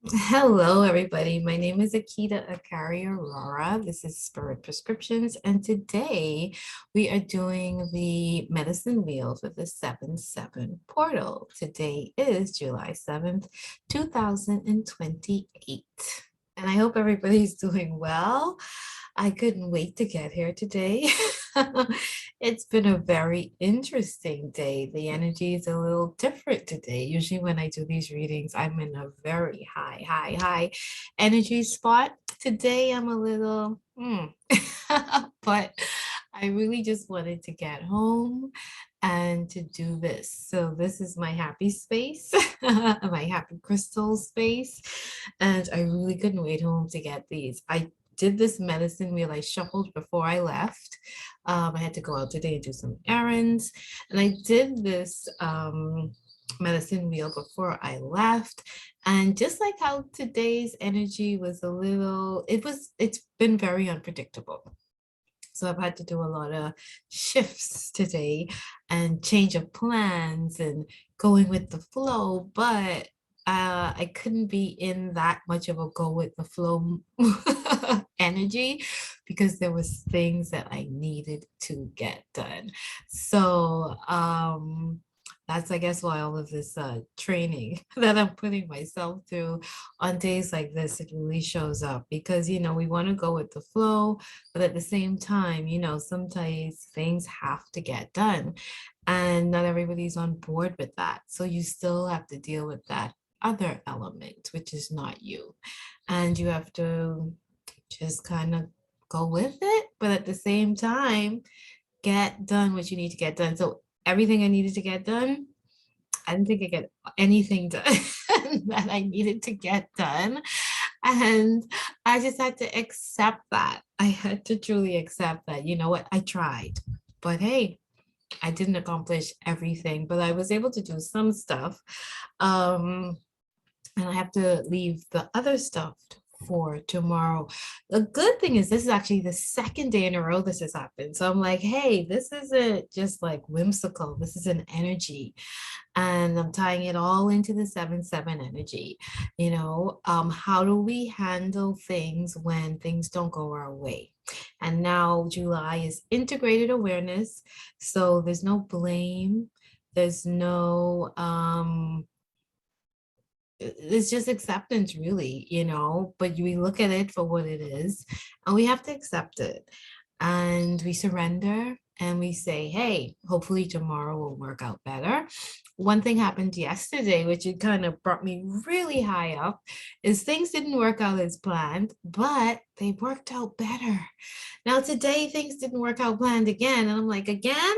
Hello, everybody. My name is Akita Akari Aurora. This is Spirit Prescriptions, and today we are doing the medicine wheel for the 7/7 portal. Today is July 7th, 2028. And I hope everybody's doing well. I couldn't wait to get here today. It's been a very interesting day. The energy is a little different today. Usually, when I do these readings, I'm in a very high energy spot. Today, I'm a little, but I really just wanted to get home and to do this. So, this is my happy space, my happy crystal space. And I really couldn't wait home to get these. I did this medicine wheel. I shuffled before I left. I had to go out today and do some errands. And I did this medicine wheel before I left. And just like how today's energy was a little, it's been very unpredictable. So I've had to do a lot of shifts today and change of plans and going with the flow, but I couldn't be in that much of a go with the flow energy because there was things that I needed to get done. So that's I guess why all of this training that I'm putting myself through on days like this, it really shows up because we want to go with the flow, but at the same time, sometimes things have to get done and not everybody's on board with that. So you still have to deal with that other element, which is not you. And you have to just kind of go with it, but at the same time, get done what you need to get done. So everything I needed to get done, I didn't think I get anything done that I needed to get done. And I just had to accept that. I had to truly accept that, you know what, I tried, but hey, I didn't accomplish everything, but I was able to do some stuff. Um, and I have to leave the other stuff for tomorrow. The good thing is this is actually the second day in a row this has happened. So I'm like, hey, this isn't just like whimsical. This is an energy. And I'm tying it all into the 7/7 energy. How do we handle things when things don't go our way? And now July is integrated awareness. So there's no blame. There's no it's just acceptance really, but we look at it for what it is and we have to accept it and we surrender and we say, hey, hopefully tomorrow will work out better. One thing happened yesterday, which it kind of brought me really high up, is things didn't work out as planned, but they worked out better. Now today things didn't work out planned again, and I'm like, again?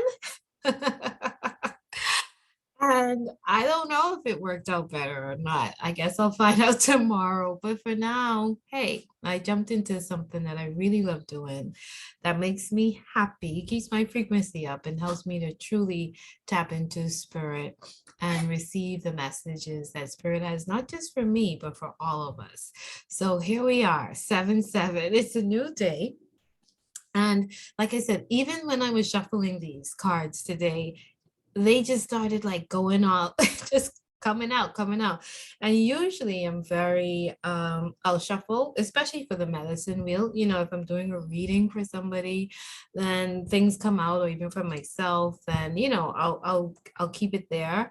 And I don't know if it worked out better or not. I guess I'll find out tomorrow. But for now, hey, I jumped into something that I really love doing that makes me happy, keeps my frequency up, and helps me to truly tap into spirit and receive the messages that spirit has, not just for me, but for all of us. So here we are, 7/7. It's a new day. And like I said, even when I was shuffling these cards today, they just started like going all just coming out. And usually I'm very I'll shuffle, especially for the medicine wheel. If I'm doing a reading for somebody, then things come out, or even for myself, then I'll keep it there.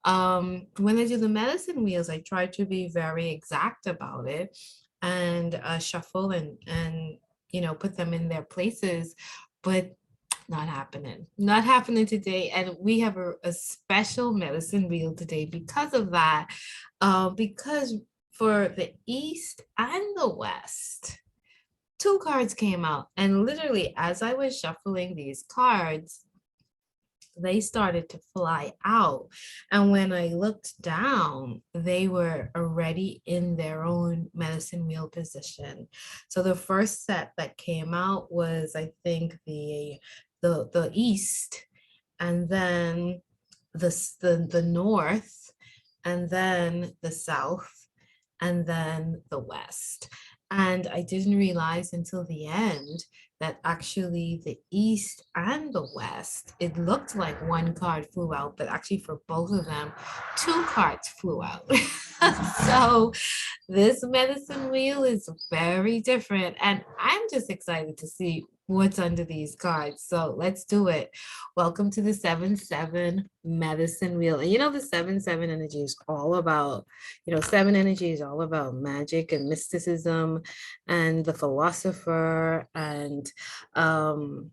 When I do the medicine wheels, I try to be very exact about it and shuffle and put them in their places, but not happening today. And we have a special medicine wheel today because of that, because for the east and the west, two cards came out, and literally as I was shuffling these cards, they started to fly out. And when I looked down, they were already in their own medicine wheel position. So the first set that came out was, I think, the east, and then the north, and then the south, and then the west. And I didn't realize until the end that actually the east and the west, it looked like one card flew out, but actually for both of them, two cards flew out. So this medicine wheel is very different, and I'm just excited to see what's under these cards. So let's do it. Welcome to the 7-7 medicine wheel. And the 7-7 energy is all about, seven energy is all about magic and mysticism and the philosopher and the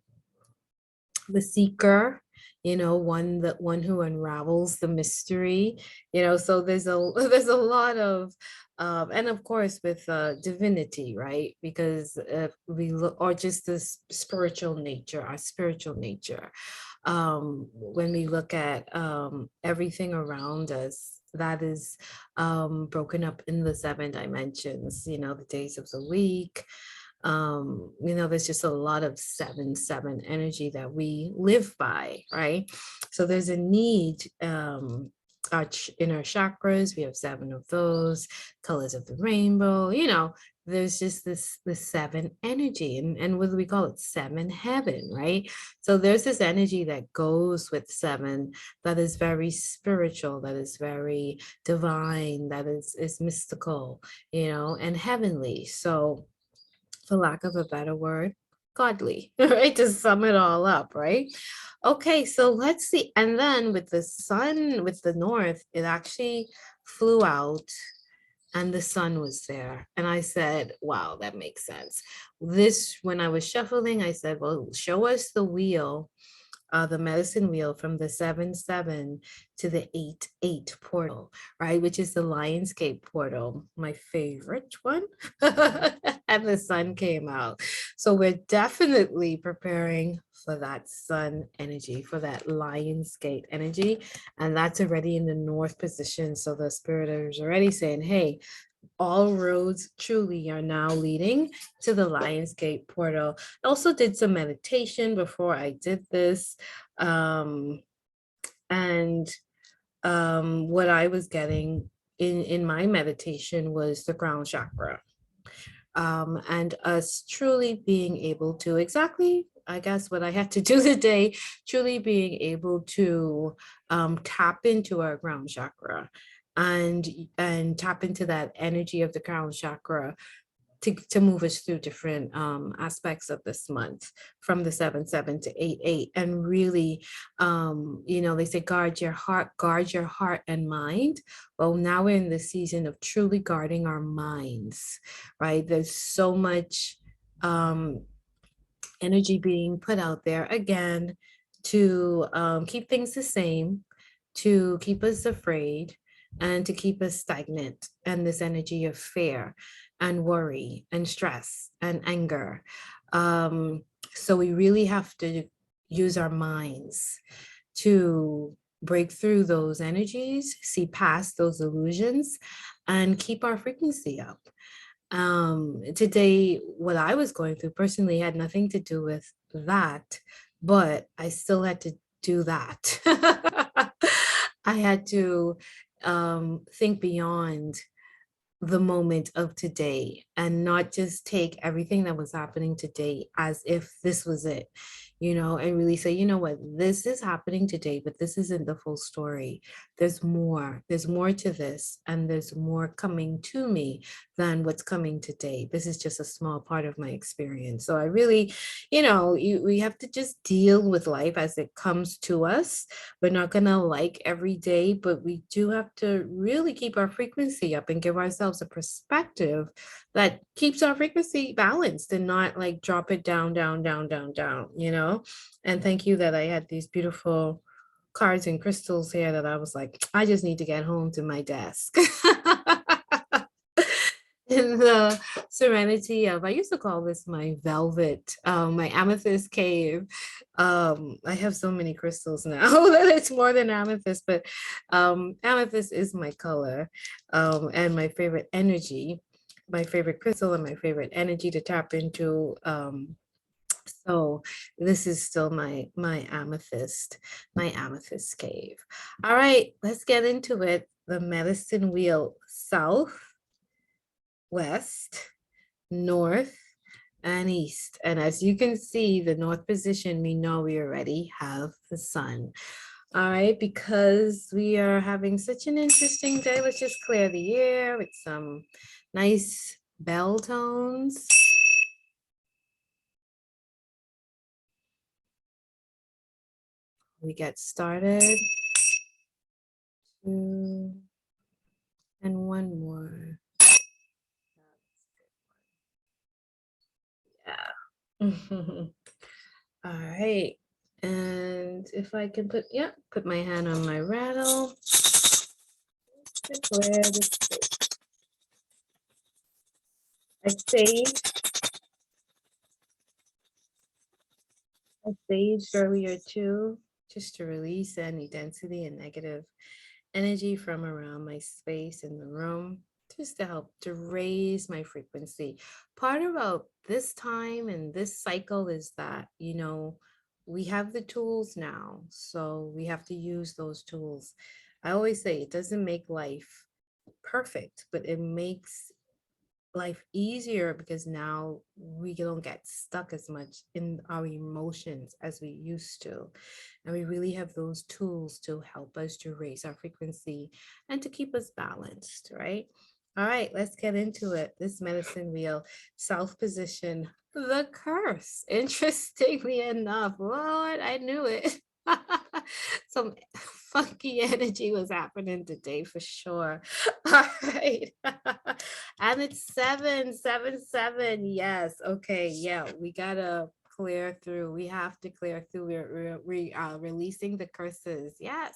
seeker, one who unravels the mystery, so there's a there's a lot of and of course with divinity, right? Because if we look, or just this spiritual nature, our spiritual nature, when we look at everything around us that is broken up in the seven dimensions, the days of the week, there's just a lot of 7-7 energy that we live by, right? So there's a need, in our chakras we have seven of those colors of the rainbow, there's just this seven energy, and what do we call it? Seven heaven, right? So there's this energy that goes with seven that is very spiritual, that is very divine, that is mystical, and heavenly. So for lack of a better word, godly, right? To sum it all up, right? Okay, so let's see. And then with the sun, with the north, it actually flew out and the sun was there. And I said, wow, that makes sense. This, when I was shuffling, I said, well, show us the wheel, the medicine wheel from the 7-7 to the 8-8 portal, right? Which is the Lionsgate portal, my favorite one. And the sun came out. So we're definitely preparing for that sun energy, for that Lionsgate energy. And that's already in the north position. So the spirit is already saying, hey, all roads truly are now leading to the Lionsgate portal. I also did some meditation before I did this. And what I was getting in my meditation was the crown chakra. And us truly being able to, exactly, I guess what I had to do today, truly being able to tap into our crown chakra and tap into that energy of the crown chakra to move us through different aspects of this month from the 7-7 to 8-8, and really, they say guard your heart and mind. Well, now we're in the season of truly guarding our minds, right? There's so much energy being put out there again to keep things the same, to keep us afraid, and to keep us stagnant. And this energy of fear and worry and stress and anger. So we really have to use our minds to break through those energies, see past those illusions, and keep our frequency up. Today, what I was going through personally had nothing to do with that, but I still had to do that. I had to think beyond the moment of today and not just take everything that was happening today as if this was it, and really say, you know what, this is happening today, but this isn't the full story. There's more to this, and there's more coming to me than what's coming today. This is just a small part of my experience. So I really, we have to just deal with life as it comes to us. We're not gonna like every day, but we do have to really keep our frequency up and give ourselves a perspective that keeps our frequency balanced and not like drop it down, down, down, down, down, And thank you that I had these beautiful cards and crystals here that I was like, I just need to get home to my desk. In the serenity of, I used to call this my velvet, my amethyst cave. I have so many crystals now that it's more than amethyst, but amethyst is my color, and my favorite energy, my favorite crystal, and my favorite energy to tap into. So this is still my amethyst cave. All right, let's get into it. The medicine wheel: south, west, north, and east. And as you can see, the north position, we know we already have the sun. All right, because we are having such an interesting day, let's just clear the air with some nice bell tones. We get started. Two, and one more. Yeah. All right. And if I can put, yeah, put my hand on my rattle to clear the space. I staged earlier too, just to release any density and negative energy from around my space in the room, just to help to raise my frequency. Part about this time and this cycle is that, we have the tools now, so we have to use those tools. I always say it doesn't make life perfect, but it makes life easier because now we don't get stuck as much in our emotions as we used to. And we really have those tools to help us to raise our frequency and to keep us balanced, right? All right, let's get into it. This medicine wheel, self position, the curse. Interestingly enough, Lord, I knew it. Some funky energy was happening today for sure. All right. And it's 777. Yes. Okay. Yeah. We gotta clear through. We have to clear through. We're releasing the curses. Yes.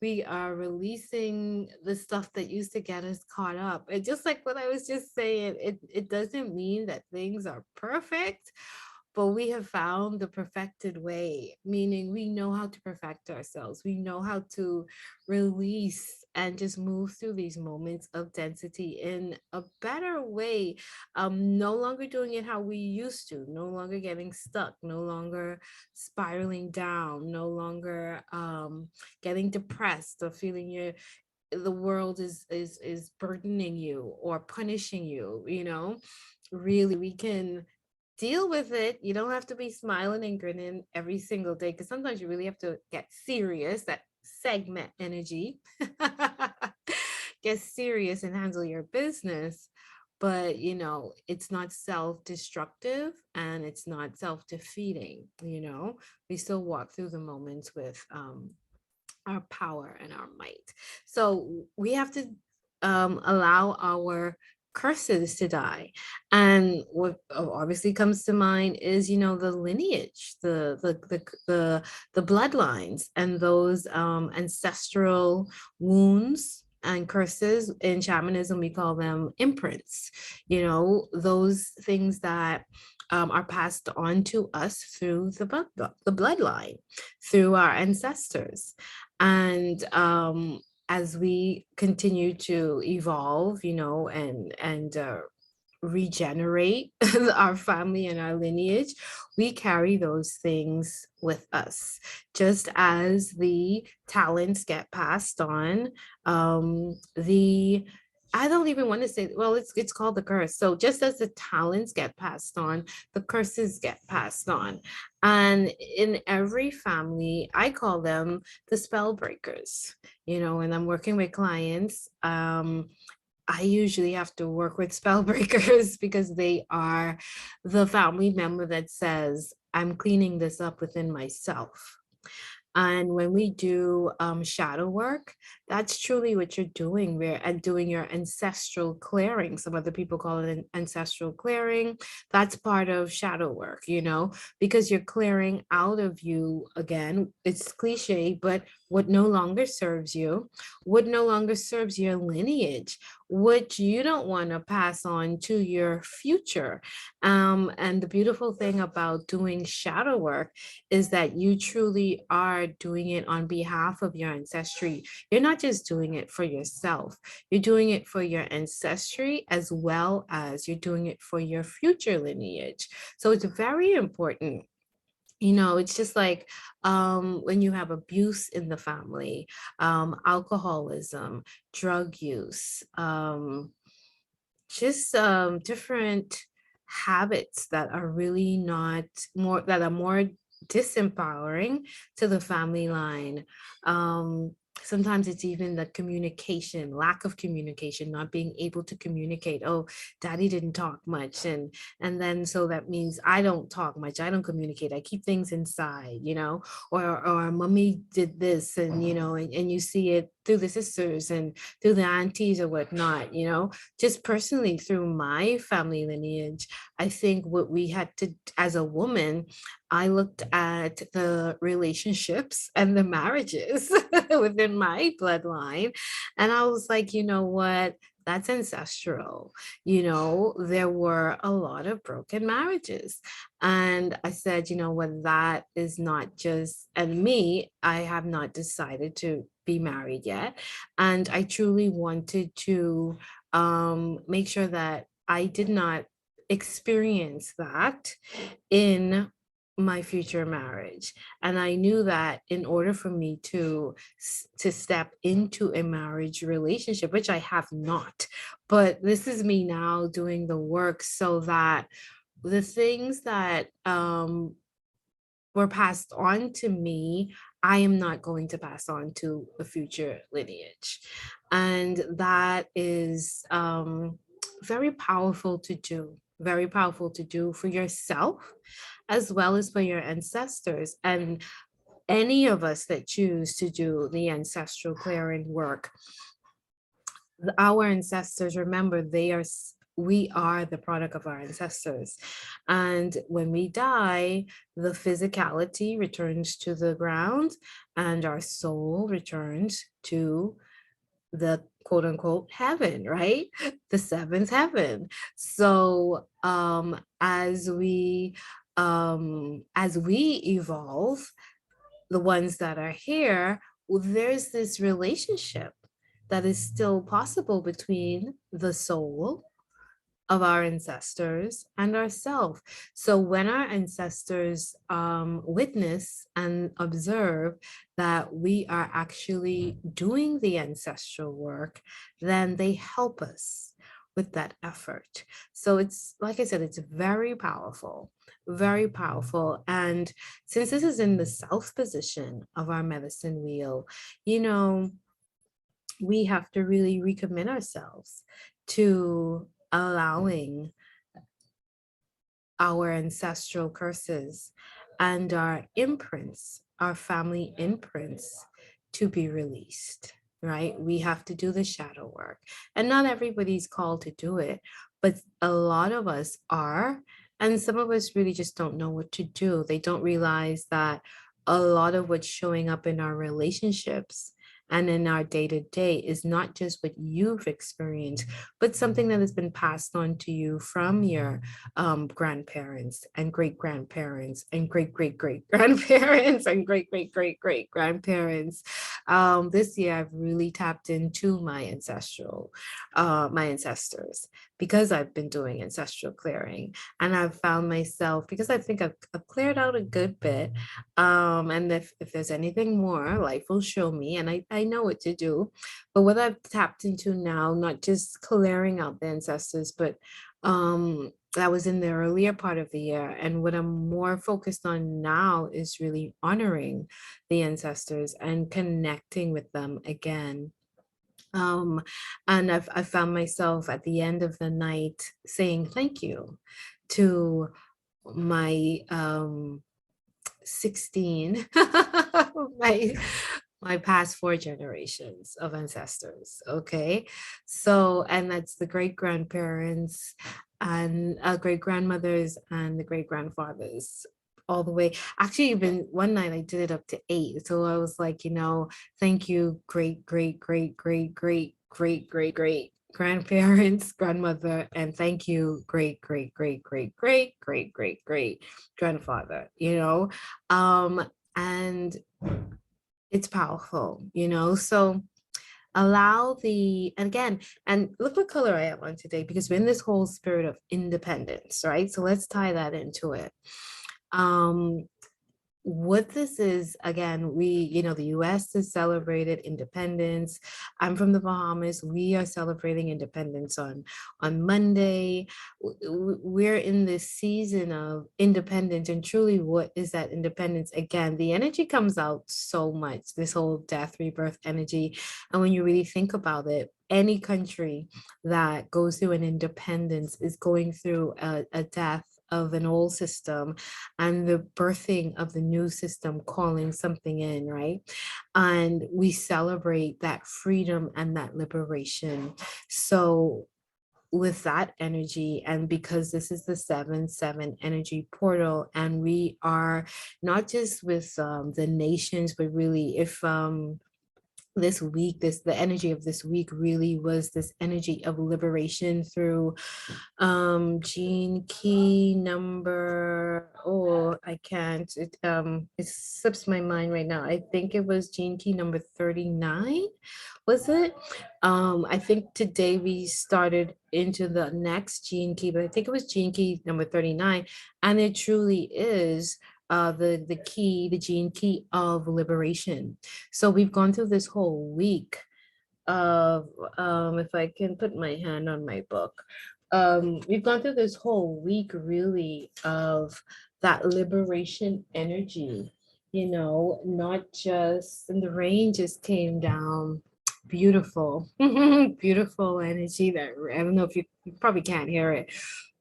We are releasing the stuff that used to get us caught up. And just like what I was just saying, it doesn't mean that things are perfect, but we have found the perfected way, meaning we know how to perfect ourselves. We know how to release and just move through these moments of density in a better way. No longer doing it how we used to, no longer getting stuck, no longer spiraling down, no longer getting depressed or feeling the world is burdening you or punishing you. Really, we can deal with it. You don't have to be smiling and grinning every single day, because sometimes you really have to get serious, that segment energy. Get serious and handle your business. But it's not self-destructive and it's not self-defeating. We still walk through the moments with our power and our might. So we have to allow our curses to die. And what obviously comes to mind is, the lineage, the bloodlines, and those ancestral wounds and curses. In shamanism, we call them imprints. Those things that are passed on to us through the bloodline, through our ancestors. And as we continue to evolve, and regenerate our family and our lineage, we carry those things with us. Just as the talents get passed on, the I don't even want to say, well, it's called the curse. So just as the talents get passed on, the curses get passed on. And in every family, I call them the spell breakers. When I'm working with clients, I usually have to work with spell breakers because they are the family member that says, I'm cleaning this up within myself. And when we do shadow work, that's truly what you're doing. We're doing your ancestral clearing. Some other people call it an ancestral clearing. That's part of shadow work, because you're clearing out of you, again, it's cliche, but what no longer serves you, what no longer serves your lineage, what you don't want to pass on to your future. And the beautiful thing about doing shadow work is that you truly are doing it on behalf of your ancestry. You're not just doing it for yourself, you're doing it for your ancestry as well as you're doing it for your future lineage. So it's very important. It's just like when you have abuse in the family, alcoholism, drug use, just different habits that are really not more that are more disempowering to the family line. Sometimes it's even the communication, lack of communication, not being able to communicate. Oh, daddy didn't talk much. And then so that means I don't talk much. I don't communicate. I keep things inside, or mommy did this, and you see it through the sisters and through the aunties or whatnot, just personally through my family lineage. I think what we had to, as a woman, I looked at the relationships and the marriages within my bloodline, and I was like, you know what? That's ancestral. There were a lot of broken marriages. And I said, you know what? That is not just, and me, I have not decided to be married yet. And I truly wanted to make sure that I did not experience that in my future marriage. And I knew that in order for me to step into a marriage relationship, which I have not, but this is me now doing the work so that the things that were passed on to me, I am not going to pass on to a future lineage. And that is very powerful to do, very powerful to do for yourself as well as for your ancestors. And any of us that choose to do the ancestral clearing work, our ancestors, remember, we are the product of our ancestors. And when we die, the physicality returns to the ground and our soul returns to the quote unquote heaven, right? The seventh heaven. So as we evolve, the ones that are here, there's this relationship that is still possible between the soul of our ancestors and ourselves. So when our ancestors witness and observe that we are actually doing the ancestral work, then they help us with that effort. So it's, like I said, it's very powerful, very powerful. And since this is in the south position of our medicine wheel, you know, we have to really recommit ourselves to allowing our ancestral curses and our imprints, our family imprints, to be released, right? We have to do the shadow work. And not everybody's called to do it, but a lot of us are. And some of us really just don't know what to do. They don't realize that a lot of what's showing up in our relationships and in our day to day is not just what you've experienced, but something that has been passed on to you from your grandparents and great grandparents and great great great grandparents and great great great great grandparents. This year, I've really tapped into my ancestors, because I've been doing ancestral clearing, and I've found myself, because I think I've cleared out a good bit. And if there's anything more, life will show me, and I know what to do. But what I've tapped into now, not just clearing out the ancestors, but that was in the earlier part of the year. And what I'm more focused on now is really honoring the ancestors and connecting with them again. Um, and I found myself at the end of the night saying thank you to my 16 my my past 4 generations of ancestors. Okay, so, and that's the great grandparents and great grandmothers and the great grandfathers, all the way. Actually, even one night I did it up to 8. So I was like, thank you, great great great great great great great great grandparents, grandmother, and thank you, great great great great great great great great grandfather. And it's powerful. So allow and again, and look what color I am on today, because we're in this whole spirit of independence, right? So let's tie that into it. um what this is, again, the US has celebrated independence. I'm from the Bahamas. We are celebrating independence on Monday. We're in this season of independence, and truly, what is that independence? Again, the energy comes out so much, this whole death, rebirth energy. And when you really think about it, any country that goes through an independence is going through a death of an old system and the birthing of the new system calling something in, right? And we celebrate that freedom and that liberation. So with that energy, and because this is the 7-7 energy portal, and we are not just with the nations, but really if this week, the energy of this week really was this energy of liberation through gene key number, oh, I can't, it slips my mind right now. I think it was gene key number 39, was it? I think today we started into the next gene key, but I think it was gene key number 39, and it truly is the key, the gene key of liberation. So we've gone through this whole week of, if I can put my hand on my book, we've gone through this whole week really of that liberation energy, not just, and the rain just came down. Beautiful, beautiful energy that, I don't know if you probably can't hear it,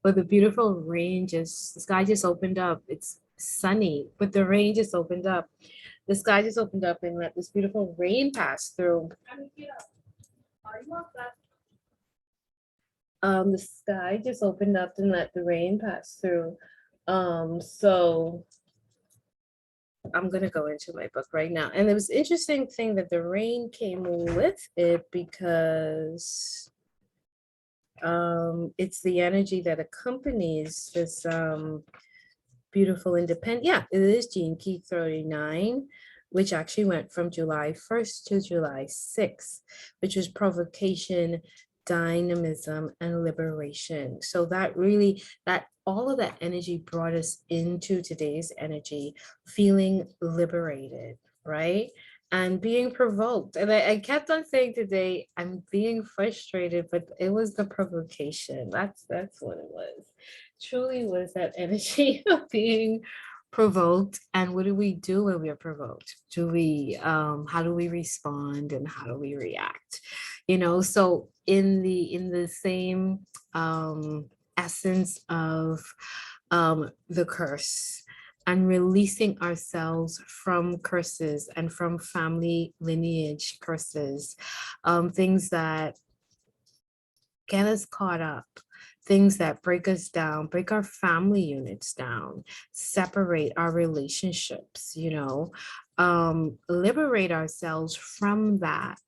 but the beautiful rain just, the sky just opened up. It's sunny, but the rain just opened up. The sky just opened up and let this beautiful rain pass through. The sky just opened up and let the rain pass through. So I'm gonna go into my book right now. And it was interesting thing that the rain came with it because it's the energy that accompanies this beautiful independent. Yeah, it is Gene Key 39, which actually went from July 1st to July 6th, which was provocation, dynamism, and liberation. So that really, that all of that energy brought us into today's energy, feeling liberated, right? And being provoked. And I kept on saying today, I'm being frustrated, but it was the provocation. That's what it was. Truly was that energy of being provoked. And what do we do when we are provoked? How do we respond and how do we react? So in the same essence of the curse and releasing ourselves from curses and from family lineage curses, things that get us caught up, things that break us down, break our family units down, separate our relationships, liberate ourselves from that,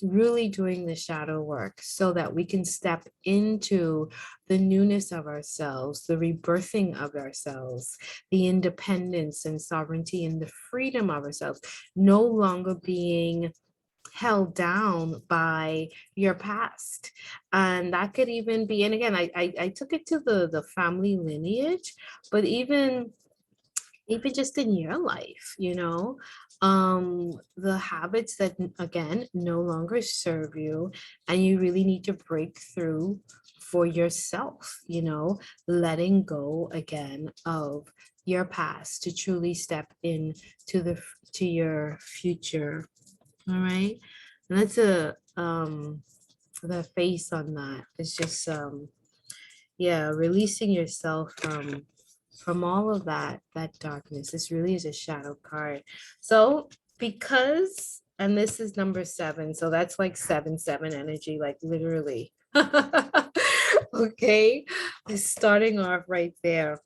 really doing the shadow work so that we can step into the newness of ourselves, the rebirthing of ourselves, the independence and sovereignty and the freedom of ourselves, no longer being held down by your past. And that could even be, and again, I took it to the family lineage, but even just in your life, the habits that again no longer serve you, and you really need to break through for yourself, letting go again of your past to truly step in to your future. All right. And that's the face on that. It's just yeah, releasing yourself from all of that darkness. This really is a shadow card. So because, and this is number 7, so that's like 7-7 energy, like literally. Okay, starting off right there.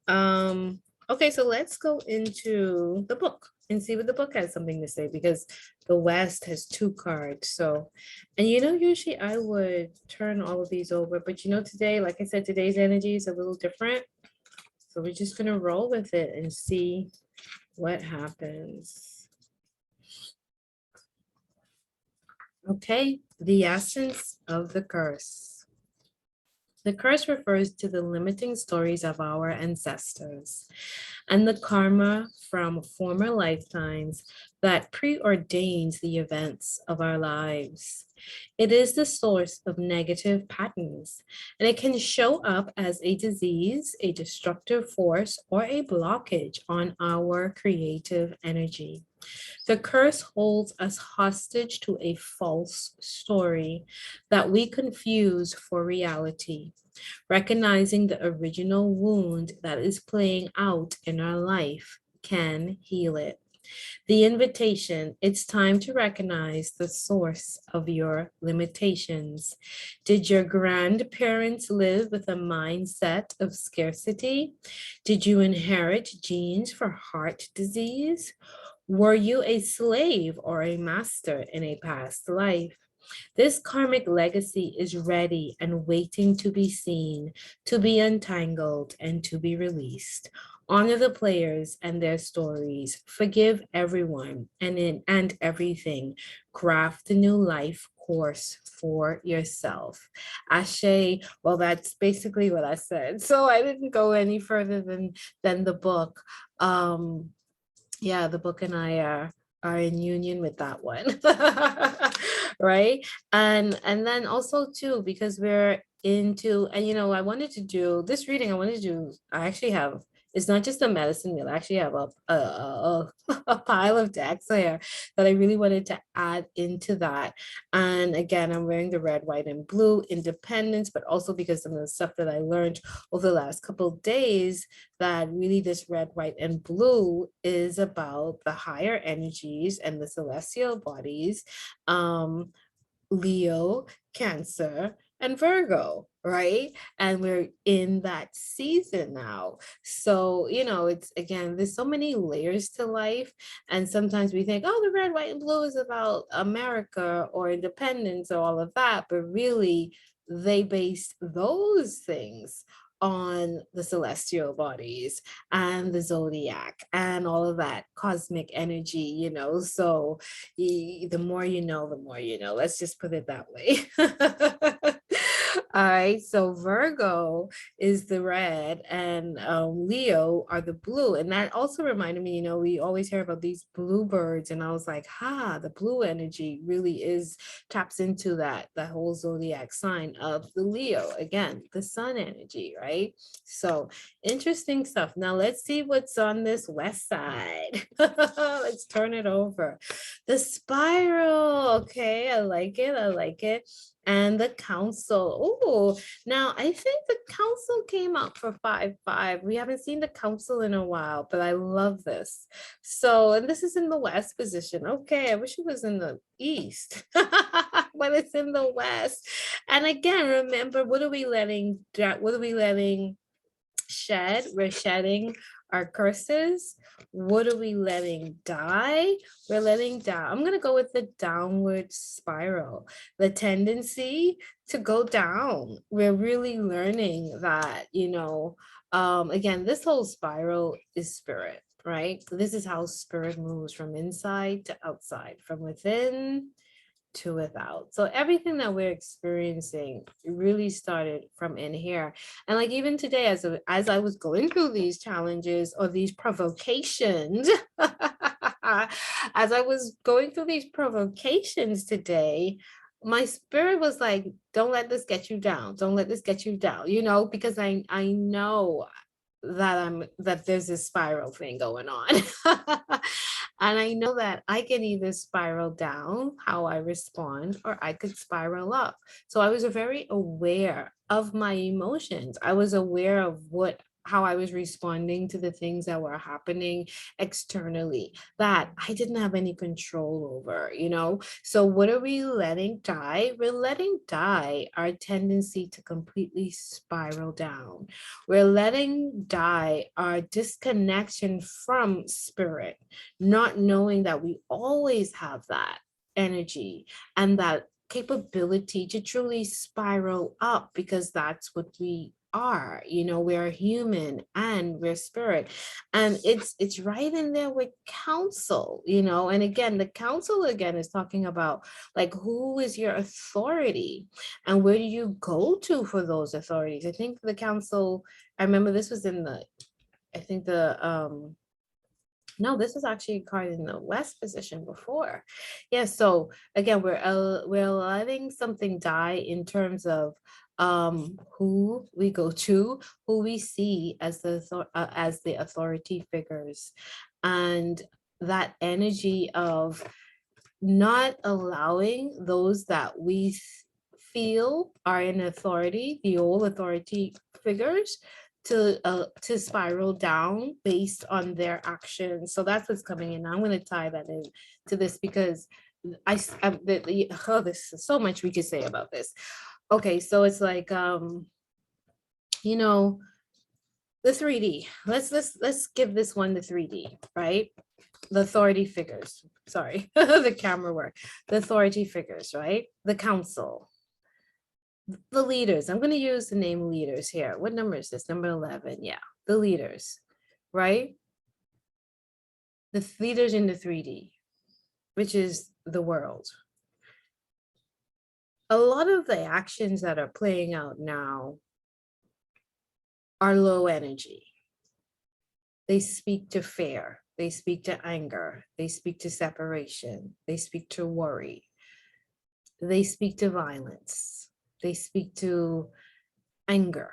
Okay, so let's go into the book and see what the book has something to say, because the West has 2 cards. So, and usually I would turn all of these over, but today, like I said, today's energy is a little different. So we're just gonna roll with it and see what happens. Okay, the essence of the curse. The curse refers to the limiting stories of our ancestors and the karma from former lifetimes that preordains the events of our lives. It is the source of negative patterns, and it can show up as a disease, a destructive force, or a blockage on our creative energy. The curse holds us hostage to a false story that we confuse for reality. Recognizing the original wound that is playing out in our life can heal it. The invitation, it's time to recognize the source of your limitations. Did your grandparents live with a mindset of scarcity? Did you inherit genes for heart disease? Were you a slave or a master in a past life? This karmic legacy is ready and waiting to be seen, to be untangled, and to be released. Honor the players and their stories. Forgive everyone and everything. Craft a new life course for yourself. Ashe, well, that's basically what I said. So I didn't go any further than the book. Yeah, the book and I are in union with that one. Right? And then also too, because we're into, and I wanted to do this reading, I actually have, it's not just a medicine wheel. I actually have a pile of decks here that I really wanted to add into that. And again, I'm wearing the red, white, and blue independence, but also because some of the stuff that I learned over the last couple of days, that really this red, white, and blue is about the higher energies and the celestial bodies, Leo, Cancer, and Virgo, right? And we're in that season now. So, it's again, there's so many layers to life. And sometimes we think, oh, the red, white, and blue is about America or independence or all of that. But really, they base those things on the celestial bodies and the zodiac and all of that cosmic energy. So the more you know, the more you know. Let's just put it that way. All right, so Virgo is the red and Leo are the blue. And that also reminded me, we always hear about these bluebirds. And I was like, the blue energy really taps into that whole zodiac sign of the Leo. Again, the sun energy, right? So interesting stuff. Now let's see what's on this west side. Let's turn it over. The spiral. Okay, I like it. I like it. And the council. Oh, now I think the council came up for 5-5. We haven't seen the council in a while, but I love this. So, and this is in the west position. Okay, I wish it was in the east, but it's in the west. And again, remember, what are we letting shed? We're shedding our curses. What are we letting die? We're letting down. I'm going to go with the downward spiral, the tendency to go down. We're really learning that, again, this whole spiral is spirit, right? This is how spirit moves from inside to outside, from within to without. So everything that we're experiencing really started from in here. And like even today, as I was going through these challenges or these provocations, as I was going through these provocations today, my spirit was like, don't let this get you down. Don't let this get you down, because I know that there's this spiral thing going on. And I know that I can either spiral down how I respond, or I could spiral up. So I was very aware of my emotions. I was aware of how I was responding to the things that were happening externally that I didn't have any control over. So what are we letting die? We're letting die our tendency to completely spiral down. We're letting die our disconnection from spirit, not knowing that we always have that energy and that capability to truly spiral up, because that's what we are. You know, we're human and we're spirit. And it's right in there with council, you know. And again, the council again is talking about like who is your authority and where do you go to for those authorities. I think the council, I remember this was in the, I think the no, this was actually a card in the West position before. Yeah, so again, we're letting something die in terms of who we go to, who we see as as the authority figures, and that energy of not allowing those that we feel are in authority, the old authority figures, to spiral down based on their actions. So that's what's coming in. I'm going to tie that in to this because oh, this is so much we could say about this. Okay, so it's like you know, the 3D. Let's give this one the 3D, right? The authority figures. Sorry, the camera work. The authority figures, right? The council, the leaders. I'm going to use the name leaders here. What number is this? Number 11. Yeah, the leaders, right? The leaders in the 3D, which is the world. A lot of the actions that are playing out now are low energy. They speak to fear. They speak to anger. They speak to separation. They speak to worry. They speak to violence. They speak to anger.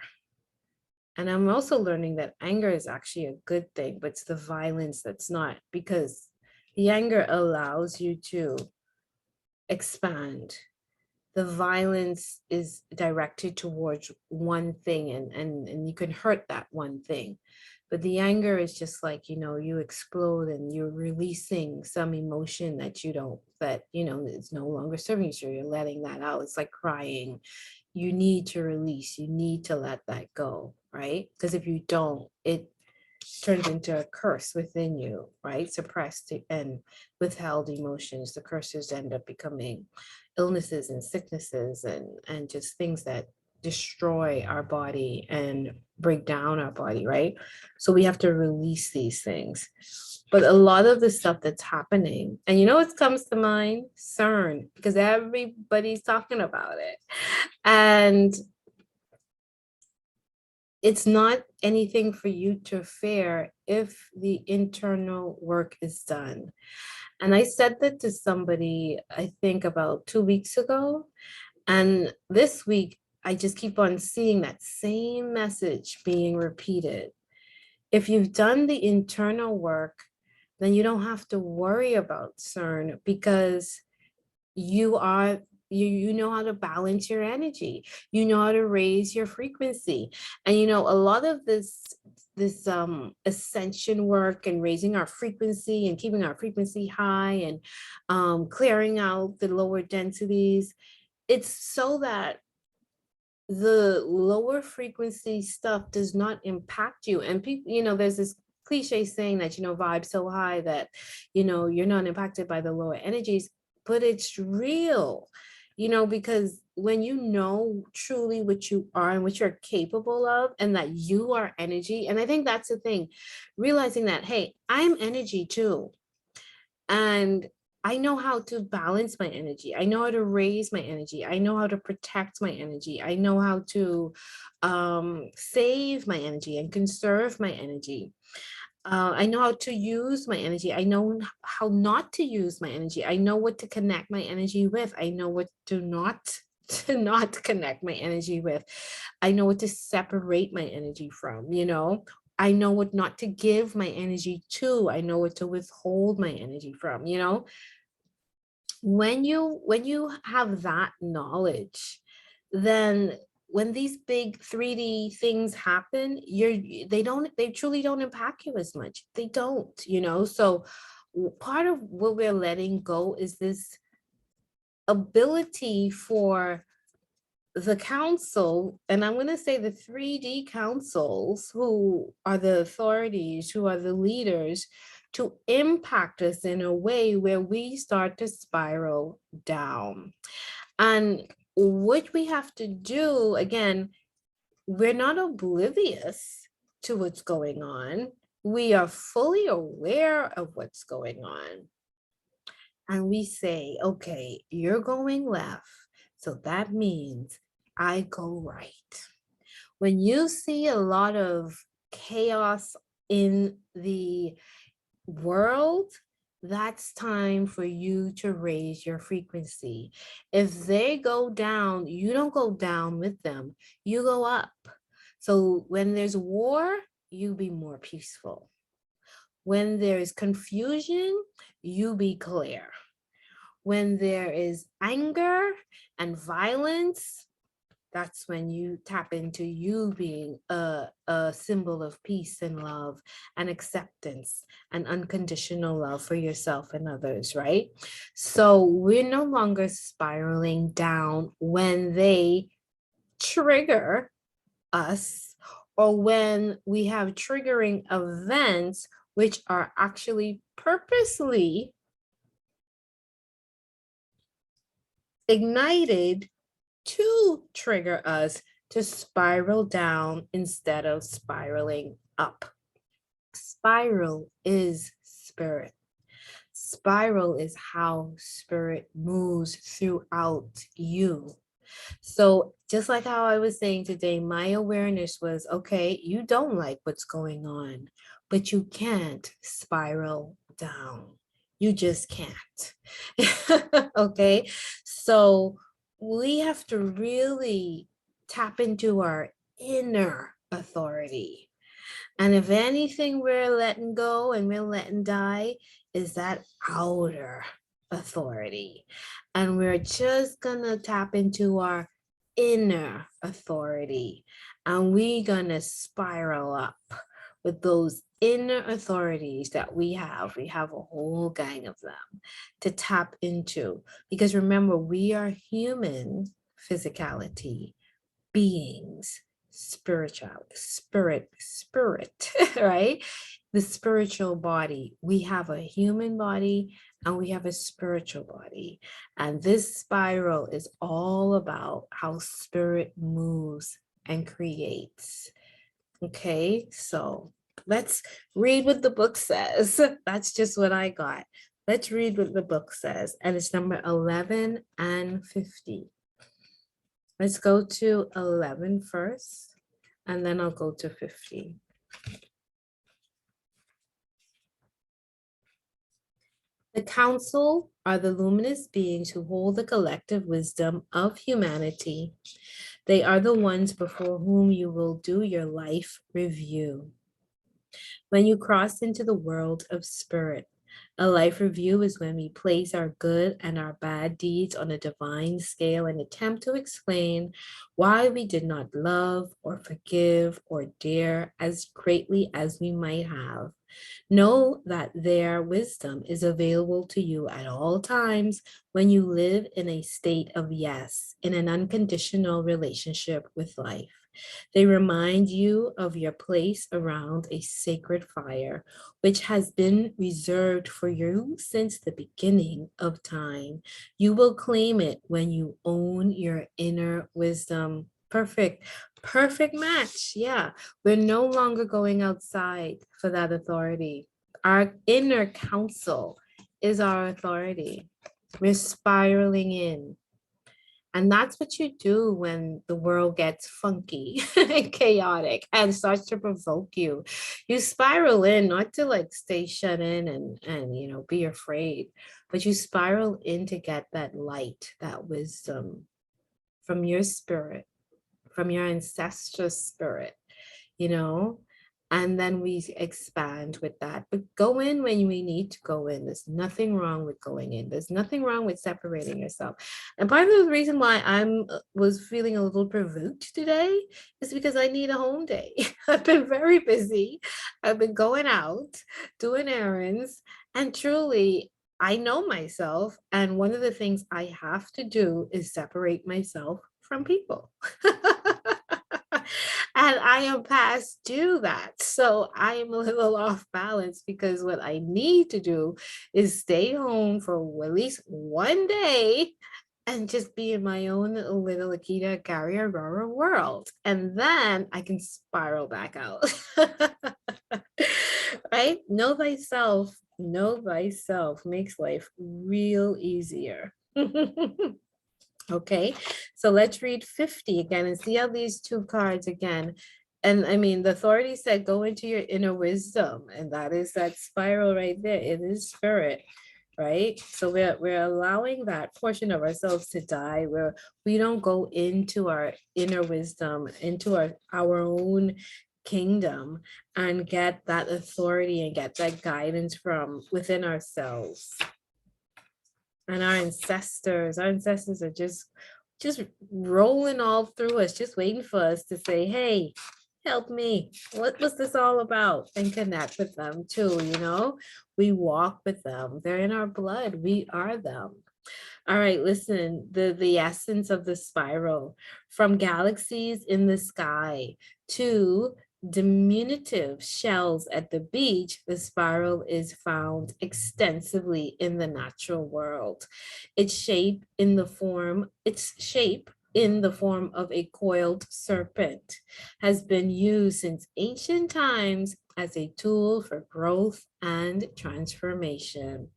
And I'm also learning that anger is actually a good thing, but it's the violence that's not, because the anger allows you to expand. The violence is directed towards one thing, and you can hurt that one thing. But the anger is just like, you know, you explode and you're releasing some emotion that you don't, that, you know, is no longer serving you. So you're letting that out. It's like crying. You need to release, you need to let that go, right? Because if you don't, it turns into a curse within you, right? Suppressed and withheld emotions. The curses end up becoming illnesses and sicknesses and just things that destroy our body and break down our body, right? So we have to release these things. But a lot of the stuff that's happening, and you know what comes to mind? CERN, because everybody's talking about it. And it's not anything for you to fear if the internal work is done. And I said that to somebody, I think about 2 weeks ago. And this week, I just keep on seeing that same message being repeated. If you've done the internal work, then you don't have to worry about CERN because you are you know how to balance your energy, you know how to raise your frequency. And you know, a lot of this ascension work and raising our frequency and keeping our frequency high and clearing out the lower densities, it's so that the lower frequency stuff does not impact you. And people, you know, there's this cliche saying that, you know, vibe so high that, you know, you're not impacted by the lower energies, but it's real, you know, because when you know truly what you are and what you're capable of and that you are energy. And I think that's the thing, realizing that, hey, I'm energy too. And I know how to balance my energy. I know how to raise my energy. I know how to protect my energy. I know how to save my energy and conserve my energy. I know how to use my energy. I know how not to use my energy. I know what to connect my energy with. I know what to not connect my energy with. I know what to separate my energy from, you know. I know what not to give my energy to. I know what to withhold my energy from, you know. When you have that knowledge, then when these big 3D things happen, they truly don't impact you as much. They don't, you know. So part of what we're letting go is this ability for the council, and I'm going to say the 3D councils, who are the authorities, who are the leaders, to impact us in a way where we start to spiral down. And what we have to do, again, we're not oblivious to what's going on. We are fully aware of what's going on. And we say, okay, you're going left. So that means I go right. When you see a lot of chaos in the world, that's time for you to raise your frequency. If they go down, you don't go down with them, you go up. So when there's war, you be more peaceful. When there is confusion, you be clear. When there is anger and violence, that's when you tap into you being a symbol of peace and love and acceptance and unconditional love for yourself and others, right? So we're no longer spiraling down when they trigger us or when we have triggering events which are actually purposely ignited to trigger us to spiral down instead of spiraling up. Spiral is spirit. Spiral is how spirit moves throughout you. So just like how I was saying today, my awareness was, okay, you don't like what's going on, but you can't spiral down. You just can't. Okay. So we have to really tap into our inner authority. And if anything we're letting go and we're letting die, is that outer authority. And we're just gonna tap into our inner authority. And we're gonna spiral up with those inner authorities that we have. We have a whole gang of them to tap into. Because remember, we are human physicality beings, spirit, right? The spiritual body. We have a human body and we have a spiritual body. And this spiral is all about how spirit moves and creates. Okay, so let's read what the book says. That's just what I got. Let's read what the book says. And it's number 11 and 50. Let's go to 11 first, and then I'll go to 50. The council are the luminous beings who hold the collective wisdom of humanity. They are the ones before whom you will do your life review. When you cross into the world of spirit, a life review is when we place our good and our bad deeds on a divine scale and attempt to explain why we did not love or forgive or dare as greatly as we might have. Know that their wisdom is available to you at all times when you live in a state of yes, in an unconditional relationship with life. They remind you of your place around a sacred fire, which has been reserved for you since the beginning of time. You will claim it when you own your inner wisdom. Perfect, perfect match. Yeah, we're no longer going outside for that authority. Our inner counsel is our authority. We're spiraling in. And that's what you do when the world gets funky and chaotic and starts to provoke you. You spiral in, not to like stay shut in and you know be afraid, but you spiral in to get that light, that wisdom from your spirit, from your ancestral spirit, you know, and then we expand with that. But go in when we need to go in. There's nothing wrong with going in. There's nothing wrong with separating yourself. And part of the reason why I'm was feeling a little provoked today is because I need a home day. I've been very busy. I've been going out, doing errands, and truly I know myself. And one of the things I have to do is separate myself from people. And I am past due that. So I am a little off balance because what I need to do is stay home for at least one day and just be in my own little Akita carrier Aurora world. And then I can spiral back out. Right? Know thyself makes life real easier. Okay, so let's read 50 again and see how these two cards again. And I mean, the authority said, go into your inner wisdom. And that is that spiral right there. It is spirit, right? So we're allowing that portion of ourselves to die, where we don't go into our inner wisdom, into our own kingdom, and get that authority and get that guidance from within ourselves. And our ancestors are just rolling all through us, just waiting for us to say, hey, help me. What was this all about? And connect with them too, you know? We walk with them. They're in our blood. We are them. All right, listen, the essence of the spiral, from galaxies in the sky to diminutive shells at the beach, the spiral is found extensively in the natural world. Its shape in the form of a coiled serpent has been used since ancient times as a tool for growth and transformation.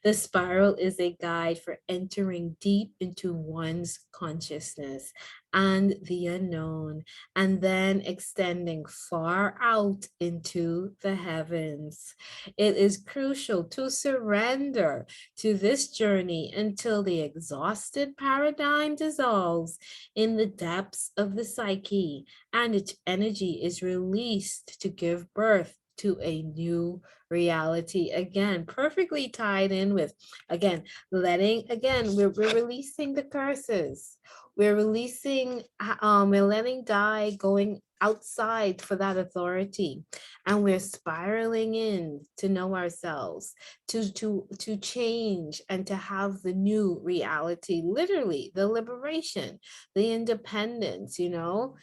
The spiral is a guide for entering deep into one's consciousness and the unknown, and then extending far out into the heavens. It is crucial to surrender to this journey until the exhausted paradigm dissolves in the depths of the psyche and its energy is released to give birth to a new reality. Again, perfectly tied in with, again, we're releasing the curses. We're releasing, we're letting die, going outside for that authority, and we're spiraling in to know ourselves, to change and to have the new reality, literally the liberation, the independence, you know,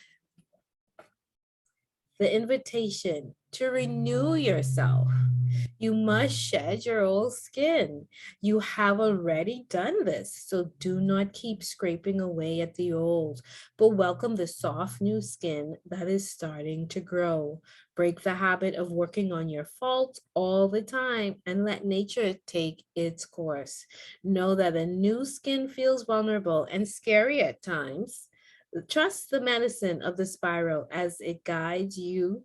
the invitation to renew yourself. You must shed your old skin. You have already done this, so do not keep scraping away at the old, but welcome the soft new skin that is starting to grow. Break the habit of working on your faults all the time and let nature take its course. Know that a new skin feels vulnerable and scary at times. Trust the medicine of the spiral as it guides your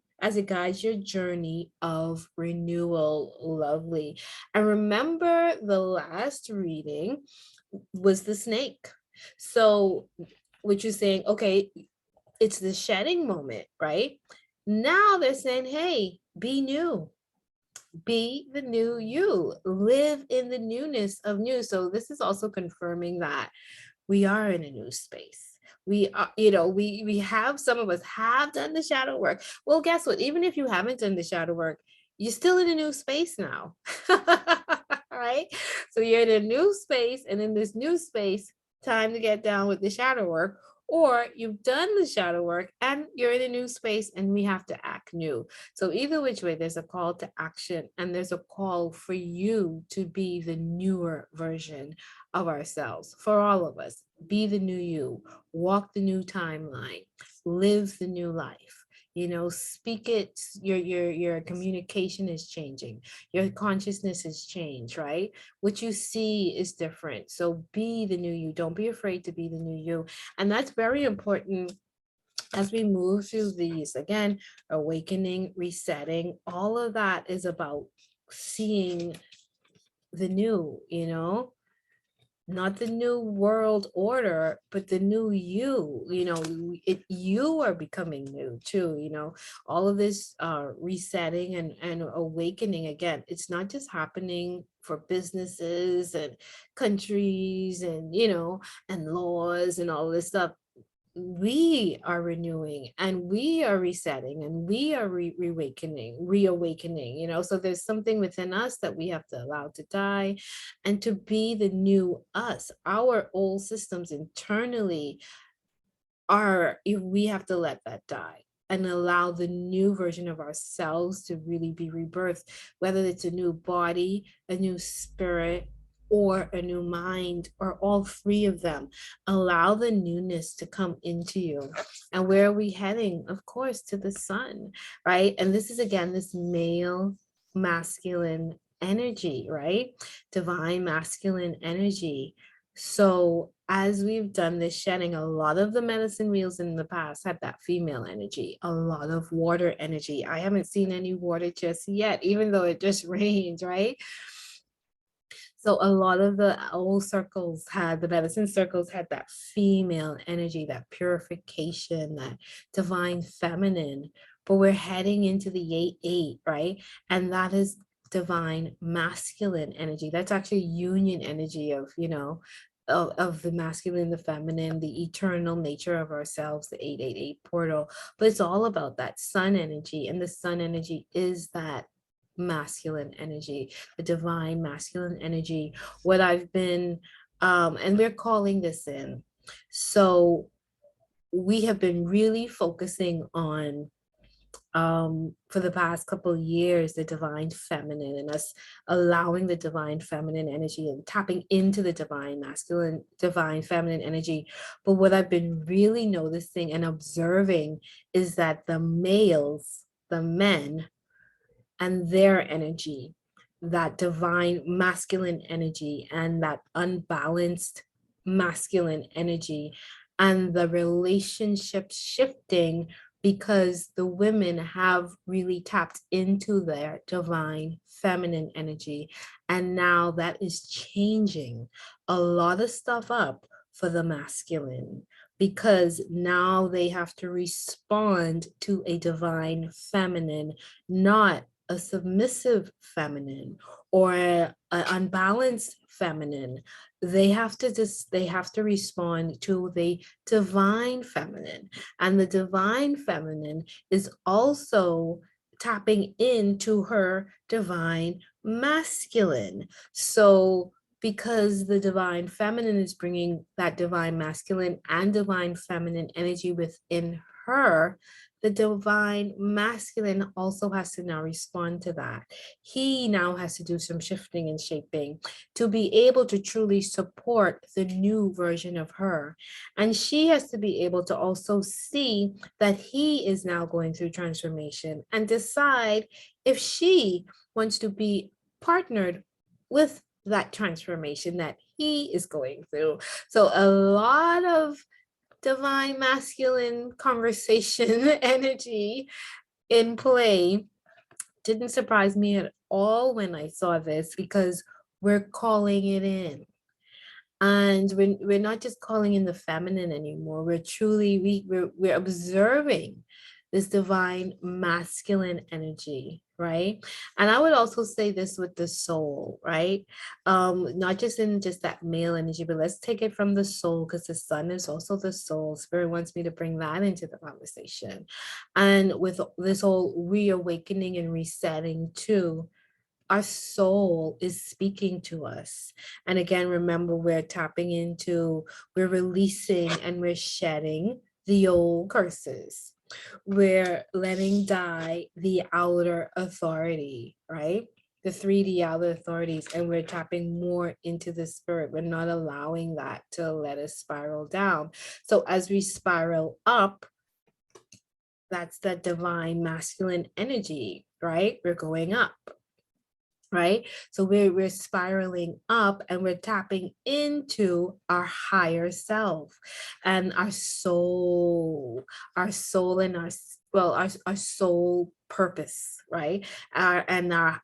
journey of renewal. Lovely. And remember, the last reading was the snake. So, which is saying, okay, it's the shedding moment, right? Now they're saying, hey, be new. Be the new you. Live in the newness of new. So this is also confirming that we are in a new space. We are, you know, we have, some of us have done the shadow work. Well, guess what? Even if you haven't done the shadow work, you're still in a new space now. Right? So you're in a new space, and in this new space, time to get down with the shadow work. Or you've done the shadow work and you're in a new space and we have to act new. So either which way, there's a call to action, and there's a call for you to be the newer version of ourselves. For all of us, be the new you, walk the new timeline, live the new life. You know, speak it. Your communication is changing. Your consciousness has changed, right? What you see is different. So be the new you. Don't be afraid to be the new you. And that's very important as we move through these. Again, awakening, resetting, all of that is about seeing the new, you know, not the new world order, but the new you. You know, you are becoming new too, you know. All of this resetting and awakening, again, it's not just happening for businesses and countries and, you know, and laws and all this stuff. We are renewing and we are resetting and we are reawakening, you know. So there's something within us that we have to allow to die and to be the new us. Our old systems internally we have to let that die and allow the new version of ourselves to really be rebirthed, whether it's a new body, a new spirit, or a new mind, or all three of them. Allow the newness to come into you. And where are we heading? Of course, to the sun, right? And this is again this male masculine energy, right? Divine masculine energy. So as we've done this shedding, a lot of the medicine wheels in the past had that female energy, a lot of water energy. I haven't seen any water just yet, even though it just rains, right? So a lot of the old circles had, the medicine circles had that female energy, that purification, that divine feminine. But we're heading into the 8-8, right? And that is divine masculine energy. That's actually union energy of, of the masculine, the feminine, the eternal nature of ourselves, the 888 portal. But it's all about that sun energy. And the sun energy is that masculine energy, the divine masculine energy. What I've been, and we're calling this in. So we have been really focusing on, for the past couple of years, the divine feminine, and us allowing the divine feminine energy and tapping into the divine masculine, divine feminine energy. But what I've been really noticing and observing is that the males, the men, and their energy, that divine masculine energy and that unbalanced masculine energy, and the relationship shifting because the women have really tapped into their divine feminine energy. And now that is changing a lot of stuff up for the masculine, because now they have to respond to a divine feminine, not a submissive feminine or an unbalanced feminine. They have to respond to the divine feminine. And the divine feminine is also tapping into her divine masculine. So because the divine feminine is bringing that divine masculine and divine feminine energy within her, the divine masculine also has to now respond to that. He now has to do some shifting and shaping to be able to truly support the new version of her. And she has to be able to also see that he is now going through transformation and decide if she wants to be partnered with that transformation that he is going through. So a lot of divine masculine conversation energy in play. Didn't surprise me at all when I saw this, because we're calling it in. And we're not just calling in the feminine anymore. We're truly, we're observing this divine masculine energy, right? And I would also say this with the soul, right? Not just in just that male energy, but let's take it from the soul, because the sun is also the soul. Spirit wants me to bring that into the conversation. And with this whole reawakening and resetting too, our soul is speaking to us. And again, remember, we're tapping into, we're releasing and we're shedding the old curses. We're letting die the outer authority, right? The 3D outer authorities, and we're tapping more into the spirit. We're not allowing that to let us spiral down. So as we spiral up, that's the divine masculine energy, right? We're going up, right? So we're spiraling up and we're tapping into our higher self and our soul and our soul purpose, right? Our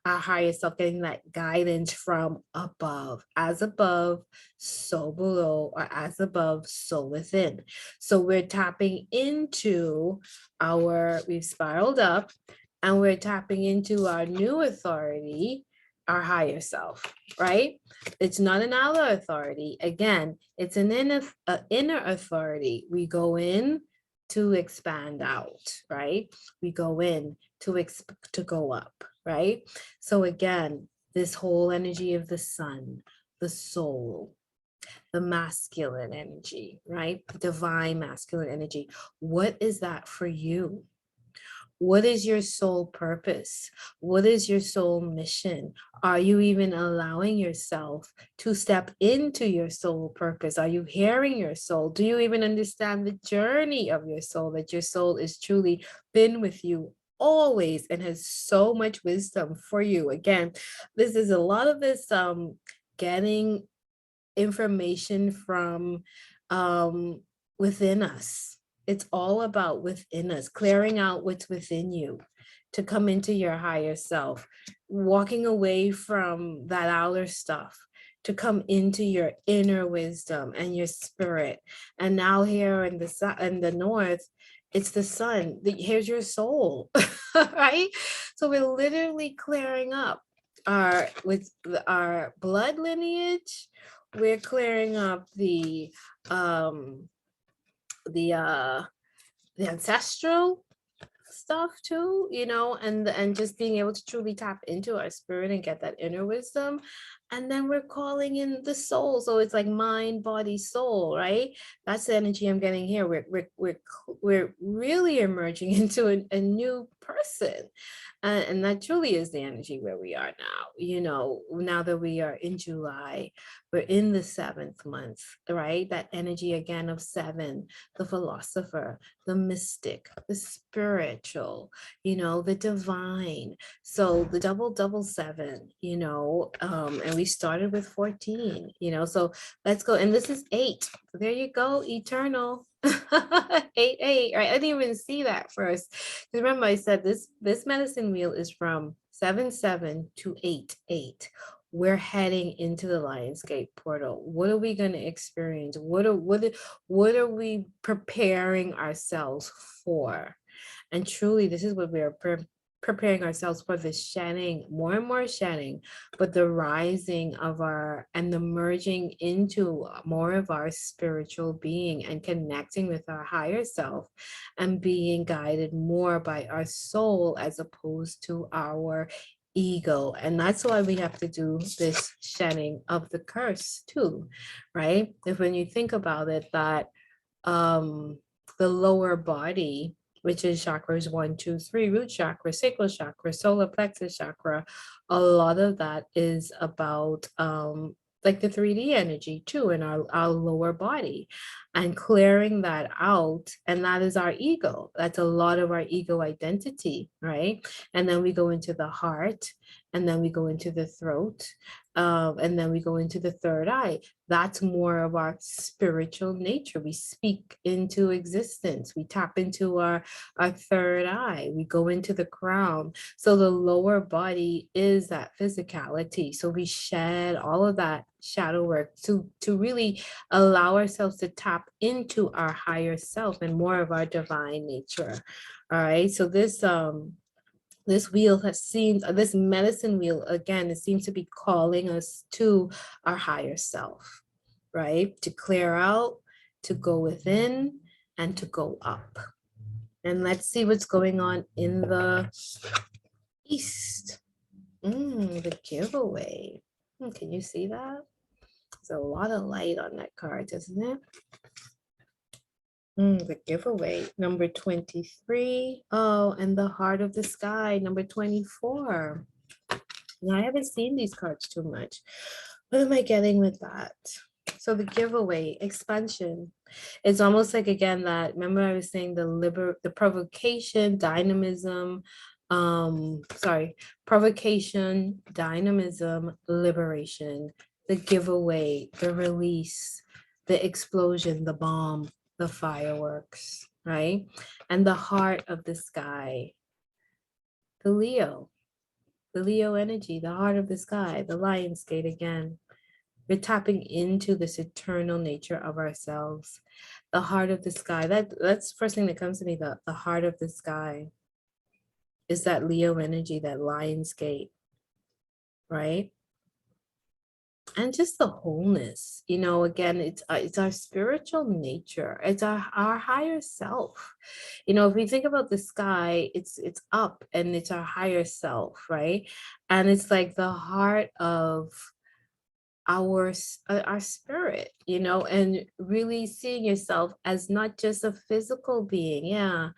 higher self, getting that guidance from above. As above, so below, or as above, so within. So we're tapping into we've spiraled up and we're tapping into our new authority, our higher self, right? It's not an outer authority. Again, it's an inner authority. We go in to expand out, right? We go in to go up, right? So again, this whole energy of the sun, the soul, the masculine energy, right? Divine masculine energy. What is that for you? What is your soul purpose? What is your soul mission? Are you even allowing yourself to step into your soul purpose? Are you hearing your soul? Do you even understand the journey of your soul, that your soul is truly been with you always and has so much wisdom for you? Again, this is a lot of this getting information from um, within us. It's all about within us, clearing out what's within you to come into your higher self, walking away from that outer stuff to come into your inner wisdom and your spirit. And now here in the north, it's the sun. Here's your soul, right? So we're literally clearing up our blood lineage. We're clearing up um the uh the ancestral stuff too, and just being able to truly tap into our spirit and get that inner wisdom. And then we're calling in the soul. So it's like mind, body, soul, right? That's the energy I'm getting here. We're really emerging into a new person. And that truly is the energy where we are now. Now that we are in July, we're in the 7th month, right? That energy again of 7, the philosopher, the mystic, the spiritual, the divine. So the double 7, and we started with 14, so let's go. And this is 8. So there you go, eternal. 8, right? I didn't even see that first. Because remember, I said this medicine wheel is from 7 to 8. We're heading into the Lionsgate portal. What are we going to experience? What are we preparing ourselves for? And truly, this is what we are preparing ourselves for, the shedding, more and more shedding, but the rising of and the merging into more of our spiritual being and connecting with our higher self and being guided more by our soul as opposed to our ego. And that's why we have to do this shedding of the curse too, right? If when you think about it, that the lower body, which is chakras 1, 2, 3, root chakra, sacral chakra, solar plexus chakra, a lot of that is about like the 3D energy too in our lower body, and clearing that out. And that is our ego. That's a lot of our ego identity, right? And then we go into the heart, and then we go into the throat, and then we go into the third eye. That's more of our spiritual nature. We speak into existence. We tap into our third eye. We go into the crown. So the lower body is that physicality. So we shed all of that shadow work to really allow ourselves to tap into our higher self and more of our divine nature. All right. So this wheel has seen, this medicine wheel, again, it seems to be calling us to our higher self, right? To clear out, to go within, and to go up. And let's see what's going on in the east. The giveaway. Can you see that? There's a lot of light on that card, isn't it? The giveaway, number 23. Oh, and the heart of the sky, number 24. Now, I haven't seen these cards too much. What am I getting with that? So the giveaway, expansion. It's almost like, again, that, remember I was saying the provocation, dynamism, provocation, dynamism, liberation, the giveaway, the release, the explosion, the bomb, the fireworks, right? And the heart of the sky, the Leo energy, the heart of the sky, the lion's gate again. We're tapping into this eternal nature of ourselves. The heart of the sky, that's the first thing that comes to me, the heart of the sky is that Leo energy, that lion's gate, right? And just the wholeness, again, it's our spiritual nature. It's our higher self. If we think about the sky, it's up and it's our higher self, right? And it's like the heart of our spirit, and really seeing yourself as not just a physical being. Yeah,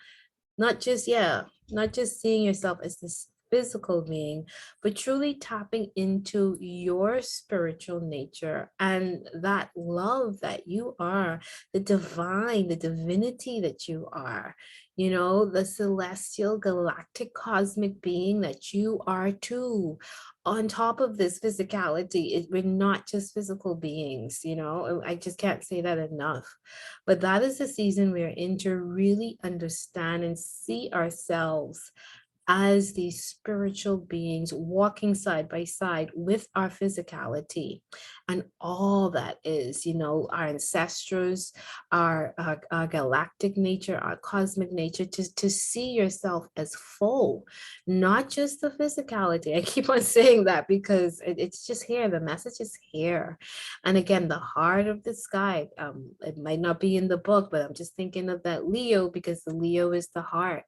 Not just, yeah, not just seeing yourself as this physical being, but truly tapping into your spiritual nature and that love that you are, the divine, the divinity that you are, you know, the celestial, galactic, cosmic being that you are too. On top of this physicality, we're not just physical beings, you know, I just can't say that enough. But that is the season we're in to really understand and see ourselves as these spiritual beings walking side by side with our physicality and all that is, you know, our ancestors, our galactic nature, our cosmic nature, to see yourself as full, not just the physicality. I keep on saying that because it's just here. The message is here. And again, the heart of the sky, it might not be in the book, but I'm just thinking of that Leo because the Leo is the heart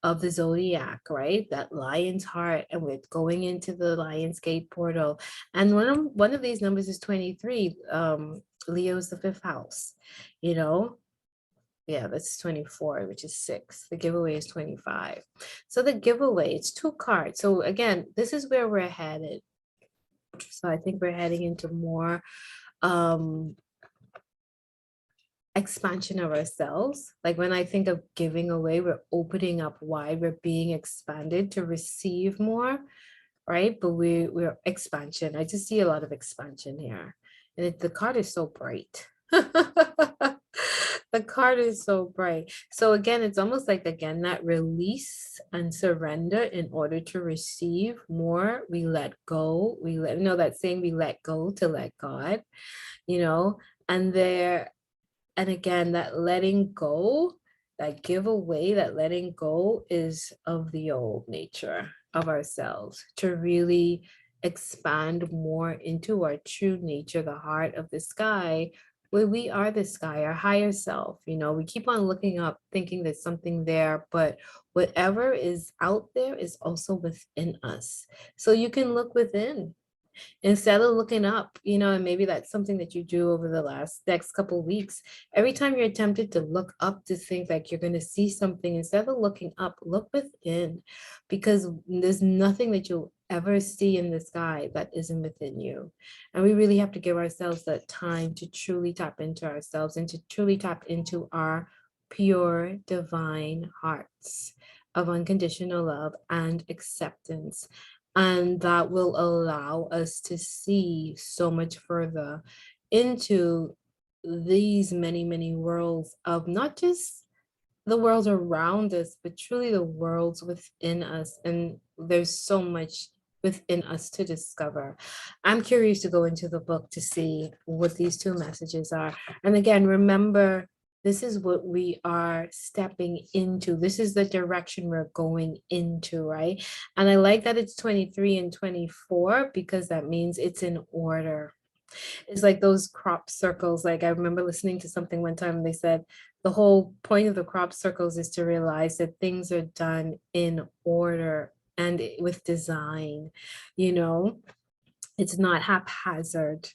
of the zodiac, right? That lion's heart, and we're going into the Lion's Gate portal. And one of these numbers is 23. Leo is the fifth house, you know. Yeah, that's 24, which is 6. The giveaway is 25. So the giveaway, it's 2 cards. So again, this is where we're headed. So I think we're heading into more expansion of ourselves. Like when I think of giving away, we're opening up wide, we're being expanded to receive more, right? But we're expansion. I just see a lot of expansion here. And the card is so bright. The card is so bright. So again, it's almost like again that release and surrender in order to receive more. We let go. We let, you know, that saying, we let go to let God, you know, and there, and again, that letting go, that give away, that letting go is of the old nature of ourselves to really expand more into our true nature, the heart of the sky, where we are the sky, our higher self. You know, we keep on looking up, thinking there's something there, but whatever is out there is also within us. So you can look within instead of looking up, you know, and maybe that's something that you do over the next couple of weeks. Every time you're tempted to look up to think like you're going to see something, instead of looking up, look within, because there's nothing that you'll ever see in the sky that isn't within you. And we really have to give ourselves that time to truly tap into ourselves and to truly tap into our pure divine hearts of unconditional love and acceptance, and that will allow us to see so much further into these many, many worlds of not just the world around us, but truly the worlds within us. And there's so much within us to discover. I'm curious to go into the book to see what these 2 messages are. And again, remember, this is what we are stepping into. This is the direction we're going into, right? And I like that it's 23 and 24 because that means it's in order. It's like those crop circles. Like I remember listening to something one time, they said the whole point of the crop circles is to realize that things are done in order and with design, you know, it's not haphazard.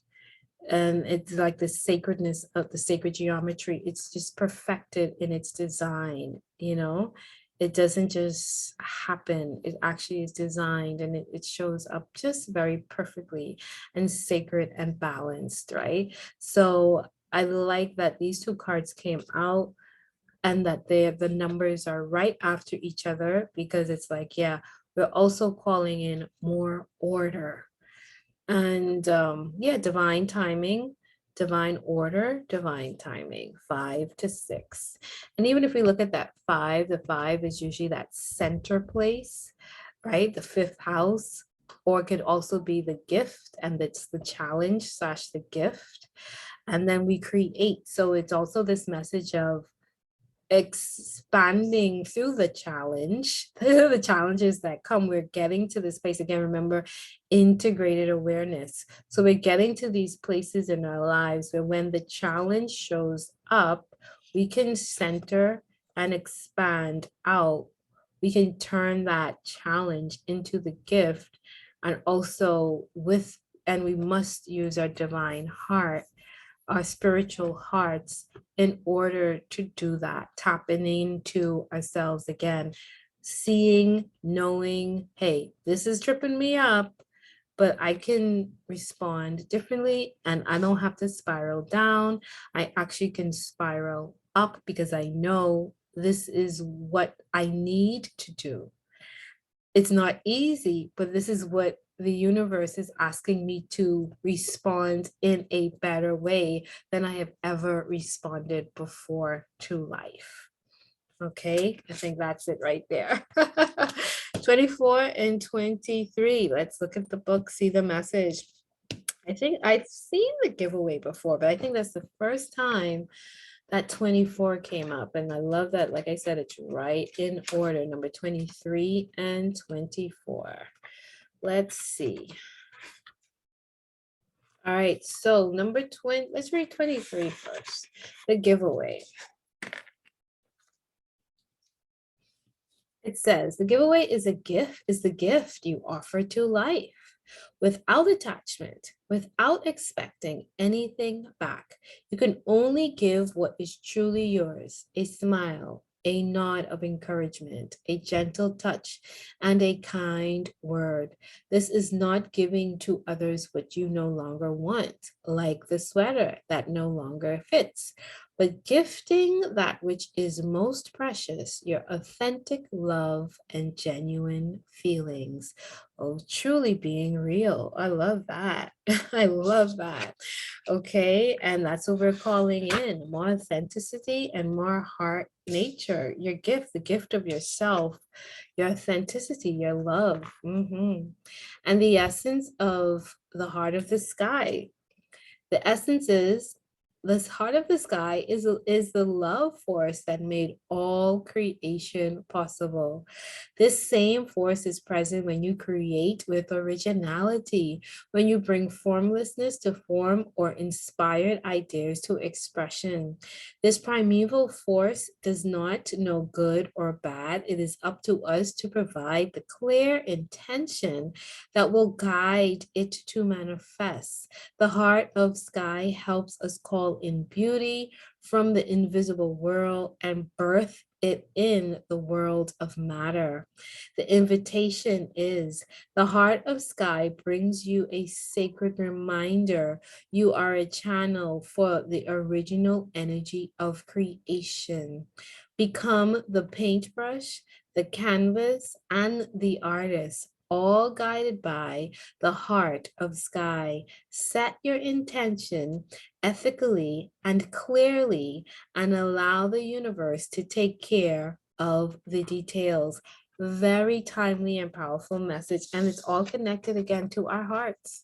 And it's like the sacredness of the sacred geometry. It's just perfected in its design, you know. It doesn't just happen. It actually is designed, and it shows up just very perfectly and sacred and balanced, right? So I like that these 2 cards came out and that the numbers are right after each other, because it's like, yeah, we're also calling in more order and yeah, divine timing, divine order, divine timing, 5 to 6. And even if we look at that 5, the 5 is usually that center place, right? The 5th house, or it could also be the gift, and it's the challenge slash the gift. And then we create. So it's also this message of expanding through the challenge, the challenges that come. We're getting to this place again. Remember, integrated awareness. So we're getting to these places in our lives where when the challenge shows up, we can center and expand out. We can turn that challenge into the gift, and also and we must use our divine heart our spiritual hearts in order to do that, tapping into ourselves again, seeing, knowing, hey, this is tripping me up, but I can respond differently and I don't have to spiral down. I actually can spiral up because I know this is what I need to do. It's not easy, but this is what the universe is asking me to respond in a better way than I have ever responded before to life. Okay, I think that's it right there. 24 and 23. Let's look at the book, see the message. I think I've seen the giveaway before, but I think that's the first time that 24 came up. And I love that, like I said, it's right in order, number 23 and 24. Let's see. All right, so number 20, let's read 23 first, the giveaway. It says, the giveaway is the gift you offer to life without attachment, without expecting anything back. You can only give what is truly yours, a smile, a nod of encouragement, a gentle touch, and a kind word. This is not giving to others what you no longer want, like the sweater that no longer fits, but gifting that which is most precious, your authentic love and genuine feelings. Oh, truly being real. I love that. I love that. Okay. And that's what we're calling in, more authenticity and more heart nature. Your gift, the gift of yourself, your authenticity, your love. And the essence of the heart of the sky. The essence is this heart of the sky is the love force that made all creation possible. This same force is present when you create with originality, when you bring formlessness to form or inspired ideas to expression. This primeval force does not know good or bad. It is up to us to provide the clear intention that will guide it to manifest. The heart of sky helps us call in beauty from the invisible world and birth it in the world of matter. The invitation is the heart of sky brings you a sacred reminder. You are a channel for the original energy of creation. Become the paintbrush, the canvas, and the artist, all guided by the heart of sky. Set your intention ethically and clearly and allow the universe to take care of the details. Very timely and powerful message. And it's all connected again to our hearts.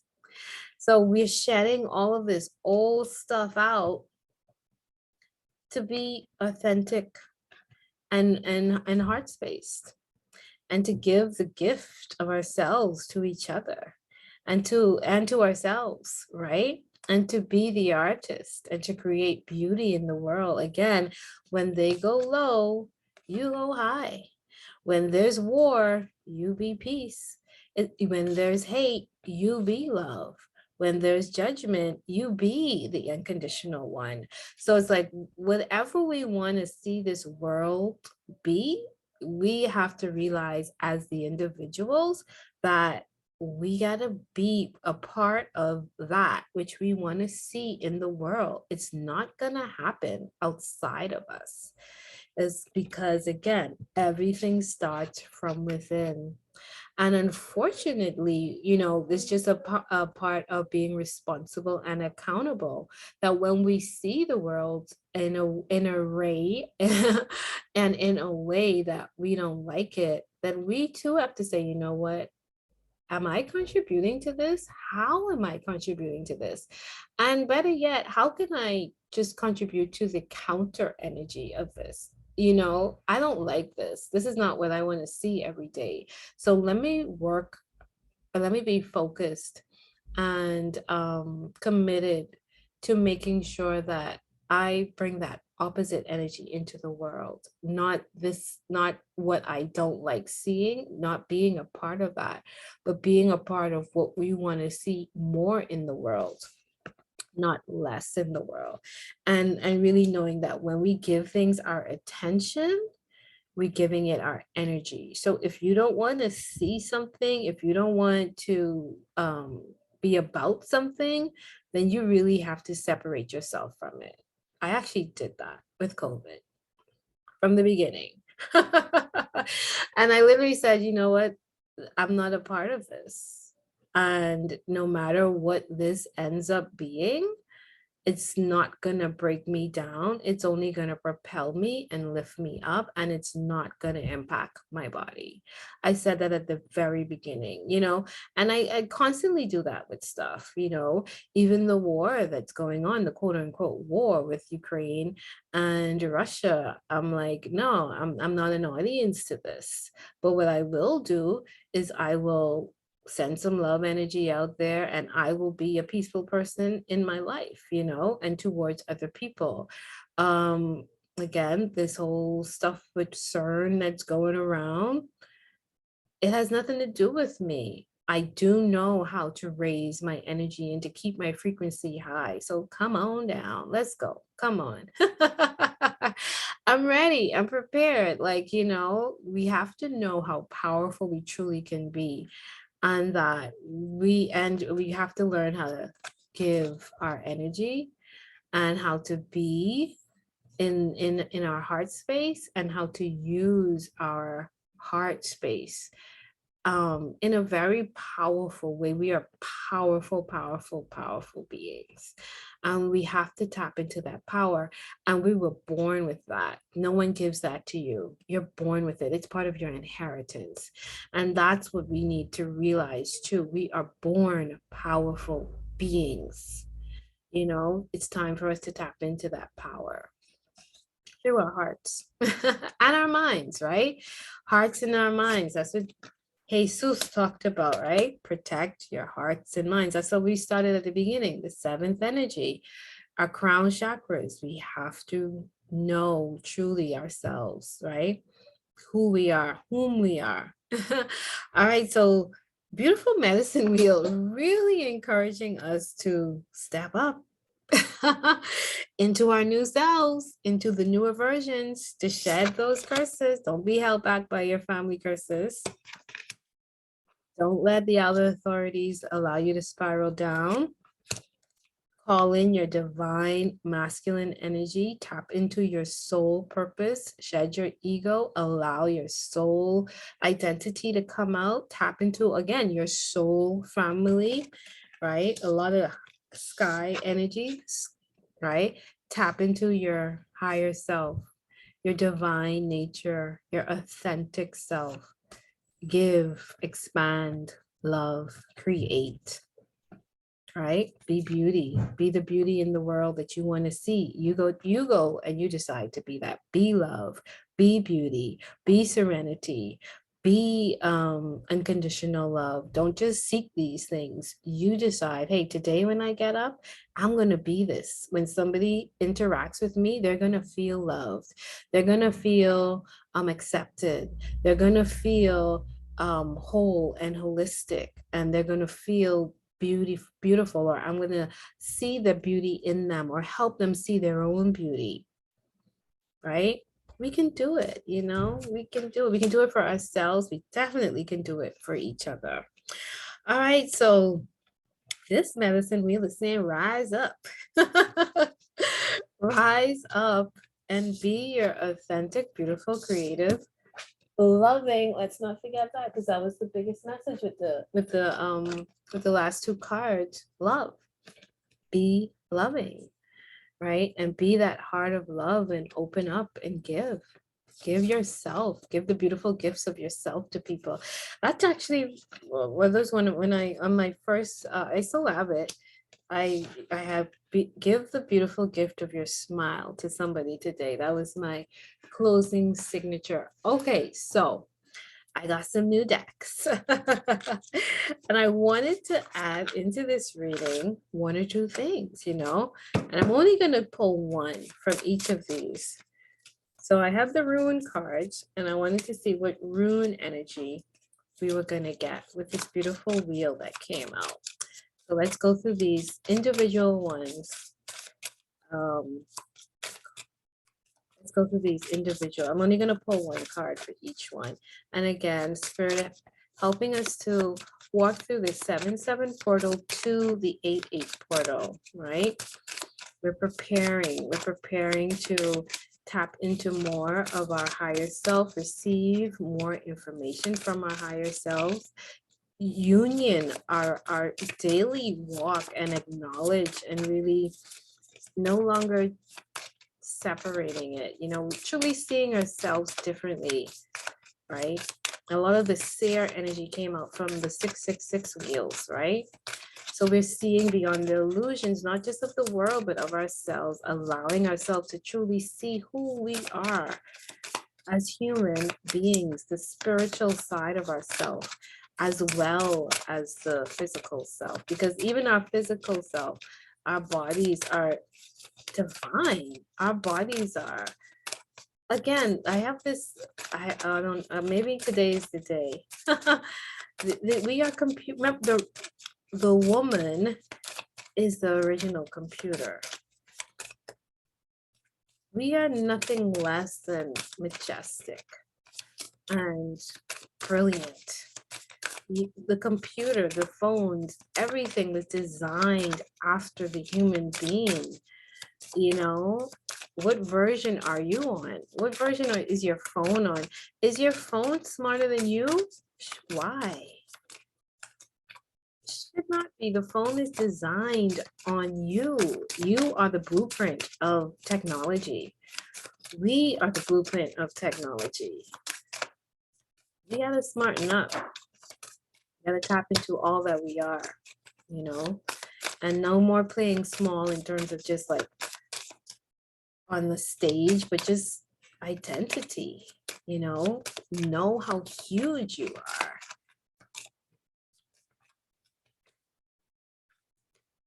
So we're shedding all of this old stuff out to be authentic and heart-spaced, and to give the gift of ourselves to each other and to ourselves, right? And to be the artist and to create beauty in the world. Again, when they go low, you go high. When there's war, you be peace. When there's hate, you be love. When there's judgment, you be the unconditional one. So it's like whatever we want to see this world be, we have to realize as the individuals that we got to be a part of that which we want to see in the world. It's not going to happen outside of us. Is because, again, everything starts from within. And unfortunately, there's just a part of being responsible and accountable, that when we see the world in a ray and in a way that we don't like it, then we too have to say, you know what? Am I contributing to this? How am I contributing to this? And better yet, how can I just contribute to the counter energy of this? I don't like this. This is not what I want to see every day. So let me work, let me be focused and committed to making sure that I bring that opposite energy into the world. Not what I don't like seeing, not being a part of that, but being a part of what we want to see more in the world. not less in the world. And really knowing that when we give things our attention, we're giving it our energy. So if you don't want to see something, if you don't want to be about something, then you really have to separate yourself from it. I actually did that with COVID from the beginning. And I literally said, you know what? I'm not a part of this. And no matter what this ends up being, it's not gonna break me down. It's only gonna propel me and lift me up, and it's not gonna impact my body. I said that at the very beginning, and I constantly do that with stuff, even the war that's going on, the quote unquote war with Ukraine and Russia. I'm like, no, I'm not an audience to this. But what I will do is I will send some love energy out there, and I will be a peaceful person in my life, and towards other people. Again, this whole stuff with CERN that's going around, it has nothing to do with me. I do know how to raise my energy and to keep my frequency high. So come on down. Let's go. Come on. I'm ready. I'm prepared. Like, we have to know how powerful we truly can be, and that we have to learn how to give our energy and how to be in our heart space, and how to use our heart space in a very powerful way. We are powerful, powerful, powerful beings. And we have to tap into that power. And we were born with that. No one gives that to you. You're born with it. It's part of your inheritance. And that's what we need to realize too. We are born powerful beings. It's time for us to tap into that power through our hearts and our minds, right? Hearts and our minds. That's what Jesus talked about, right? Protect your hearts and minds. That's what we started at the beginning, the seventh energy, our crown chakras. We have to know truly ourselves, right? Who we are, whom we are. All right, so beautiful medicine wheel, really encouraging us to step up into our new selves, into the newer versions, to shed those curses. Don't be held back by your family curses. Don't let the outer authorities allow you to spiral down. Call in your divine masculine energy. Tap into your soul purpose. Shed your ego. Allow your soul identity to come out. Tap into, again, your soul family, right? A lot of sky energy, right? Tap into your higher self, your divine nature, your authentic self. Give, expand, love, create, right? Be beauty, be the beauty in the world that you want to see. You go and you decide to be that. Be love, be beauty, be serenity, be unconditional love. Don't just seek these things. You decide, hey, today when I get up, I'm going to be this. When somebody interacts with me, they're going to feel loved. They're going to feel accepted. They're going to feel whole and holistic, and they're going to feel beautiful, or I'm going to see the beauty in them or help them see their own beauty, right? We can do it. We can do it. We can do it for ourselves. We definitely can do it for each other. All right, so this medicine wheel is saying rise up. Rise up and be your authentic, beautiful, creative, loving. Let's not forget that, because that was the biggest message with the last two cards. Love. Be loving, right? And be that heart of love, and open up and give yourself, give the beautiful gifts of yourself to people. That's actually, well, there's one when I on my first I still have it. I have give the beautiful gift of your smile to somebody today. That was my closing signature. Okay, so I got some new decks. And I wanted to add into this reading one or two things, and I'm only going to pull one from each of these. So I have the rune cards, and I wanted to see what rune energy we were going to get with this beautiful wheel that came out. So let's go through these individual ones. Let's go through these individual. I'm only going to pull one card for each one. And again, Spirit helping us to walk through the 7-7 portal to the 8-8 portal, right? We're preparing to tap into more of our higher self, receive more information from our higher selves, union our daily walk, and acknowledge and really no longer separating it, you know, truly seeing ourselves differently, right? A lot of the seer energy came out from the 666 wheels, right? So we're seeing beyond the illusions, not just of the world, but of ourselves, allowing ourselves to truly see who we are as human beings, the spiritual side of ourselves, as well as the physical self. Because even our physical self, our bodies are divine. Our bodies are, again, I have this, I don't, maybe today is the day. We are remember, the woman is the original computer. We are nothing less than majestic and brilliant. The computer, the phones, everything was designed after the human being. You know, what version are you on? What version is your phone on? Is your phone smarter than you? Why? Should not be. The phone is designed on you. You are the blueprint of technology. We are the blueprint of technology. We gotta smarten up. We gotta tap into all that we are, you know, and no more playing small in terms of just like on the stage, but just identity, you know how huge you are.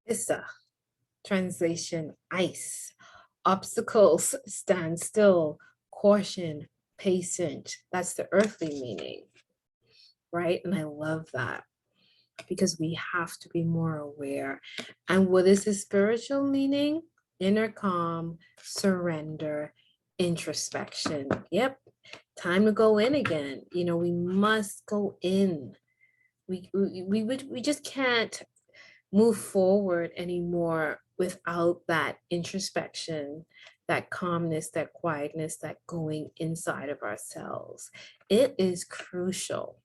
Issa, translation, ice, obstacles, stand still, caution, patient. That's the earthly meaning, right? And I love that because we have to be more aware. And what is the spiritual meaning? Inner calm, surrender, introspection. Yep, time to go in again. You know, we must go in. We just can't move forward anymore without that introspection, that calmness, that quietness, that going inside of ourselves. It is crucial.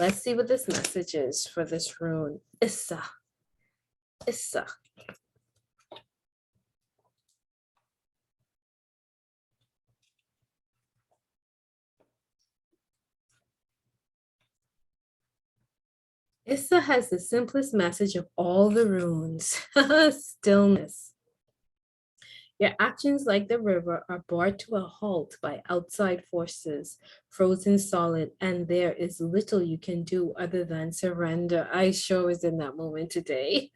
Let's see what this message is for this rune. Issa. Issa. Issa has the simplest message of all the runes. Stillness. Your actions, like the river, are brought to a halt by outside forces, frozen solid, and there is little you can do other than surrender. I sure was in that moment today.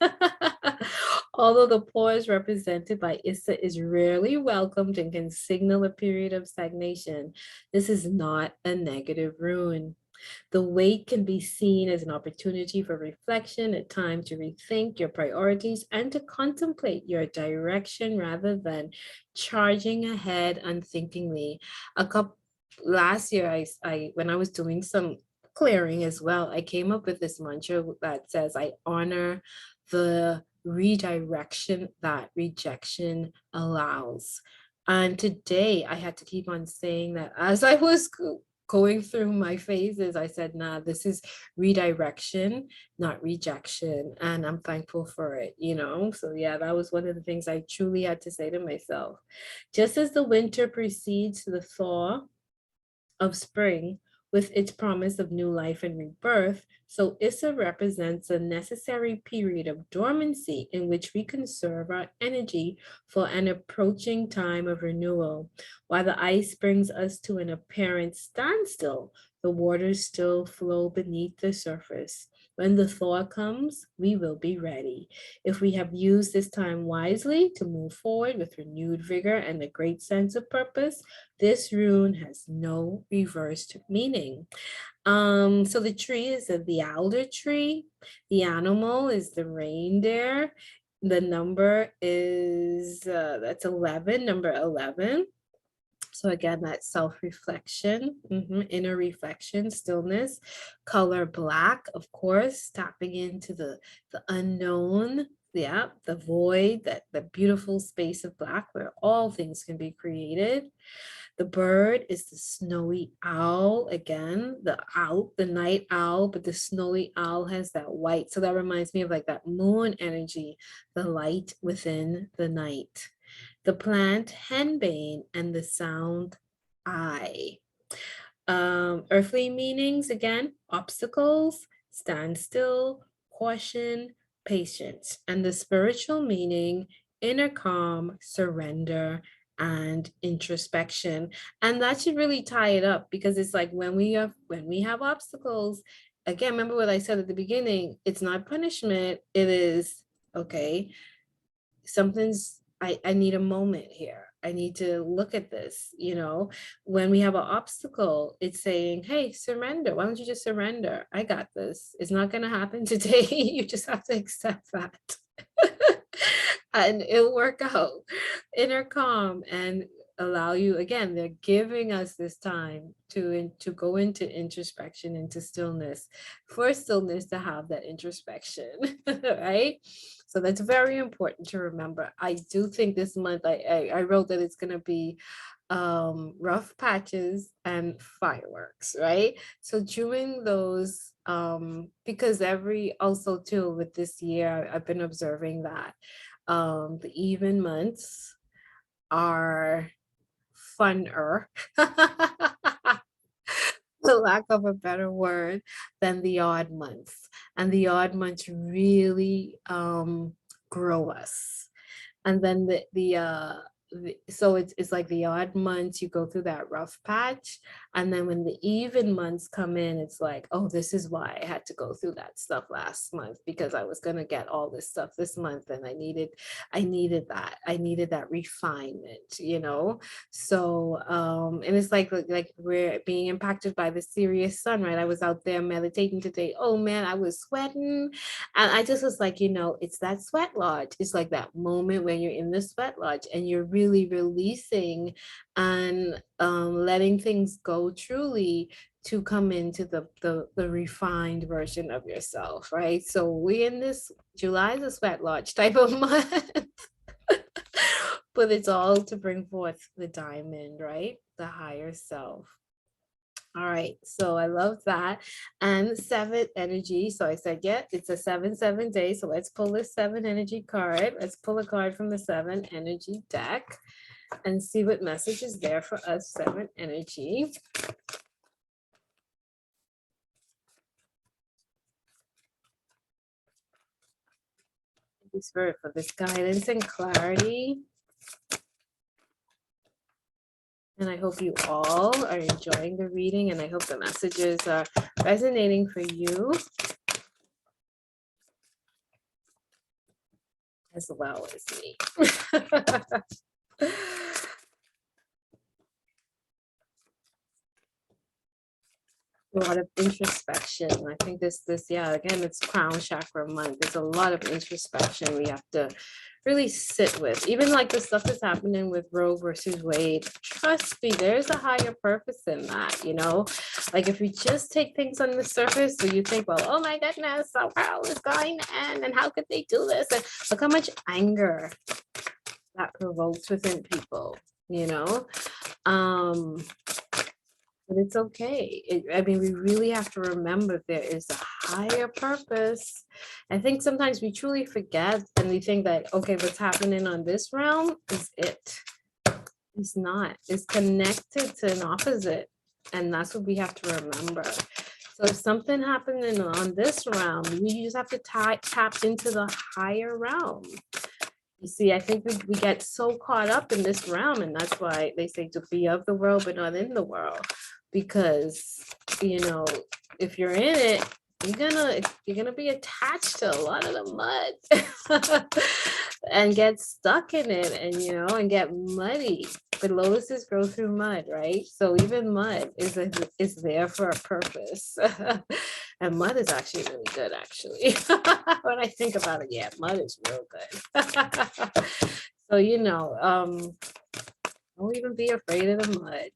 Although the pause represented by Issa is rarely welcomed and can signal a period of stagnation, this is not a negative rune. The wait can be seen as an opportunity for reflection, a time to rethink your priorities and to contemplate your direction rather than charging ahead unthinkingly. Last year, I when I was doing some clearing as well, I came up with this mantra that says, I honor the redirection that rejection allows. And today I had to keep on saying that as I was going through my phases, I said, nah, this is redirection, not rejection. And I'm thankful for it, you know? So yeah, that was one of the things I truly had to say to myself. Just as the winter precedes the thaw of spring with its promise of new life and rebirth, so Issa represents a necessary period of dormancy in which we conserve our energy for an approaching time of renewal. While the ice brings us to an apparent standstill, the waters still flow beneath the surface. When the thaw comes, we will be ready. If we have used this time wisely to move forward with renewed vigor and a great sense of purpose, this rune has no reversed meaning. So the tree is the alder tree. The animal is the reindeer. The number is that's 11, number 11. So again, that self-reflection, inner reflection, stillness, color black, of course, tapping into the unknown, yeah, the void, that the beautiful space of black where all things can be created. The bird is the snowy owl. Again, the night owl, but the snowy owl has that white. So that reminds me of like that moon energy, the light within the night. The plant henbane and the sound I. Earthly meanings, again, obstacles, standstill, caution, patience. And the spiritual meaning, inner calm, surrender, and introspection. And that should really tie it up, because it's like when we have obstacles, again, remember what I said at the beginning, it's not punishment, it is, okay, I need a moment here. I need to look at this, when we have an obstacle, it's saying, hey, surrender. Why don't you just surrender? I got this. It's not going to happen today. You just have to accept that. And it'll work out. Inner calm, and allow you, again, they're giving us this time to go into introspection, into stillness, for stillness to have that introspection, right? So that's very important to remember. I do think this month, I wrote that it's going to be rough patches and fireworks, right? So during those, because also too with this year, I've been observing that the even months are funner, the lack of a better word, than the odd months. And the odd months really grow us. And then so it's like the odd months, you go through that rough patch, and then when the even months come in, it's like, oh, this is why I had to go through that stuff last month, because I was going to get all this stuff this month, and I needed that refinement, so and it's like we're being impacted by the serious sun, right? I was out there meditating today. Oh man, I was sweating, and I just was like, it's that sweat lodge. It's like that moment when you're in the sweat lodge and you're really releasing and letting things go truly, to come into the refined version of yourself, right? So we in this July is a sweat lodge type of month. But it's all to bring forth the diamond, right? The higher self. All right, so I love that. And 7 energy. So I said, yeah, it's a 7-7 day. So let's pull this 7 energy card. Let's pull a card from the 7 energy deck and see what message is there for us, 7 energy. Thank you, Spirit, for this guidance and clarity. And I hope you all are enjoying the reading, and I hope the messages are resonating for you as well as me. A lot of introspection. I think this, yeah, again, it's crown chakra month. There's a lot of introspection we have to really sit with. Even like the stuff that's happening with Roe versus Wade. Trust me, there's a higher purpose in that, Like if you just take things on the surface, so you think, well, oh my goodness, the world is going to end, and how could they do this? And look how much anger that provokes within people, But it's okay. I mean, we really have to remember there is a higher purpose. I think sometimes we truly forget, and we think that, okay, what's happening on this realm is it. It's not. It's connected to an opposite. And that's what we have to remember. So if something happening on this realm, we just have to tap into the higher realm. You see, I think we get so caught up in this realm, and that's why they say to be of the world, but not in the world. Because, if you're in it, you're gonna be attached to a lot of the mud and get stuck in it, and and get muddy. But lotuses grow through mud, right? So even mud is there for a purpose. And mud is actually really good, actually. When I think about it, yeah, mud is real good. So don't even be afraid of the mud,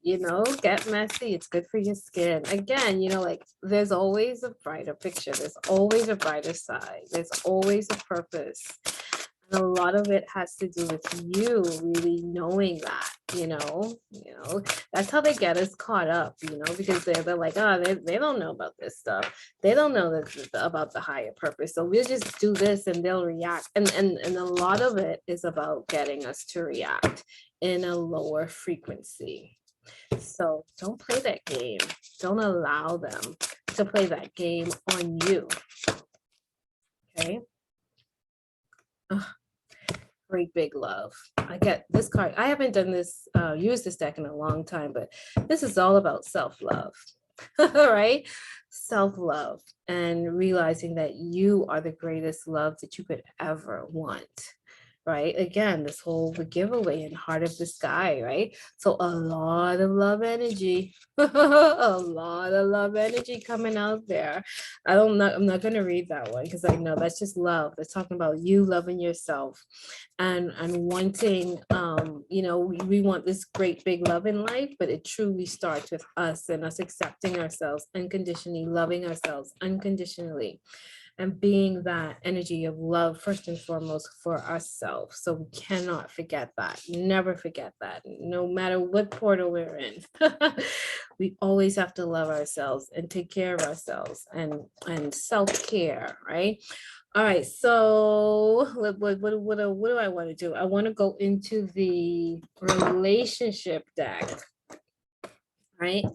get messy. It's good for your skin. Again, like there's always a brighter picture. There's always a brighter side. There's always a purpose. And a lot of it has to do with you really knowing that, that's how they get us caught up, because they're like, oh, they don't know about this stuff. They don't know about the higher purpose. So we'll just do this and they'll react. And a lot of it is about getting us to react in a lower frequency. So don't play that game. Don't allow them to play that game on you. Okay. Ugh, great big love. I get this card. I haven't done this, used this deck in a long time, but this is all about self-love. Right? Self-love and realizing that you are the greatest love that you could ever want. Right? Again, this whole the giveaway and heart of the sky, right? So a lot of love energy, a lot of love energy coming out there. I'm not gonna read that one because I know that's just love. That's talking about you loving yourself and wanting we want this great big love in life, but it truly starts with us and us accepting ourselves unconditionally, loving ourselves unconditionally, and being that energy of love first and foremost for ourselves. So we cannot forget that. Never forget that. No matter what portal we're in, we always have to love ourselves and take care of ourselves and self-care, right? All right, so what do I want to do? I want to go into the relationship deck, right?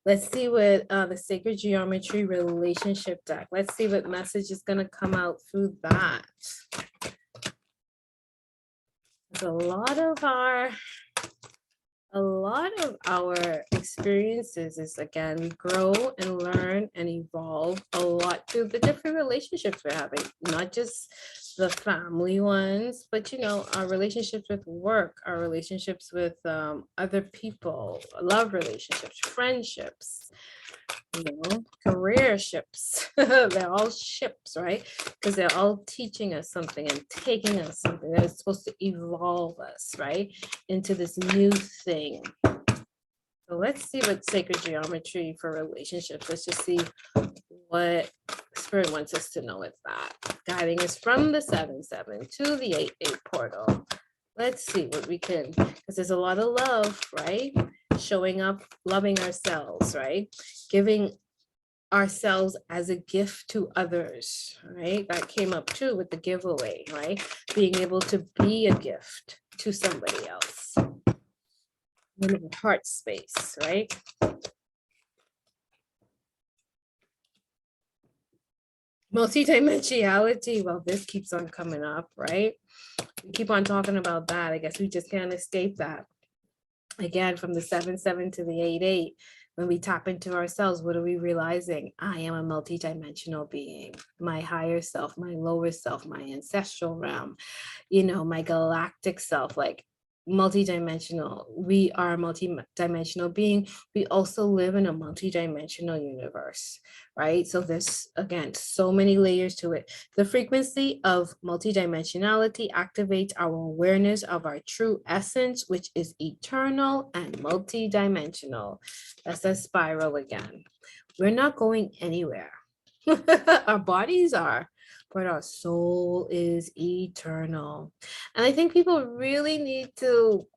Let's see what the Sacred Geometry relationship deck. Let's see what message is going to come out through that. There's a lot of our experiences is, again, grow and learn and evolve a lot through the different relationships we're having, not just the family ones, but our relationships with work, our relationships with other people, love relationships, friendships, career ships. They're all ships, right? Because they're all teaching us something and taking us something that is supposed to evolve us, right, into this new thing. So let's see what Sacred Geometry for relationships. Let's just see what Spirit wants us to know with that. Guiding us from the 7-7 to the 8-8 portal. Let's see what we can, because there's a lot of love, right? Showing up, loving ourselves, right? Giving ourselves as a gift to others, right? That came up too with the giveaway, right? Being able to be a gift to somebody else. In the heart space, right? Multidimensionality, well, this keeps on coming up, right? We keep on talking about that. I guess we just can't escape that. Again, from the 7-7 to the 8-8, when we tap into ourselves, what are we realizing? I am a multidimensional being. My higher self, my lower self, my ancestral realm, my galactic self, like multidimensional. We are a multidimensional being. We also live in a multidimensional universe, right? So there's, again, so many layers to it. The frequency of multidimensionality activates our awareness of our true essence, which is eternal and multidimensional. That's a spiral again. We're not going anywhere. Our bodies are, but our soul is eternal. And I think people really need to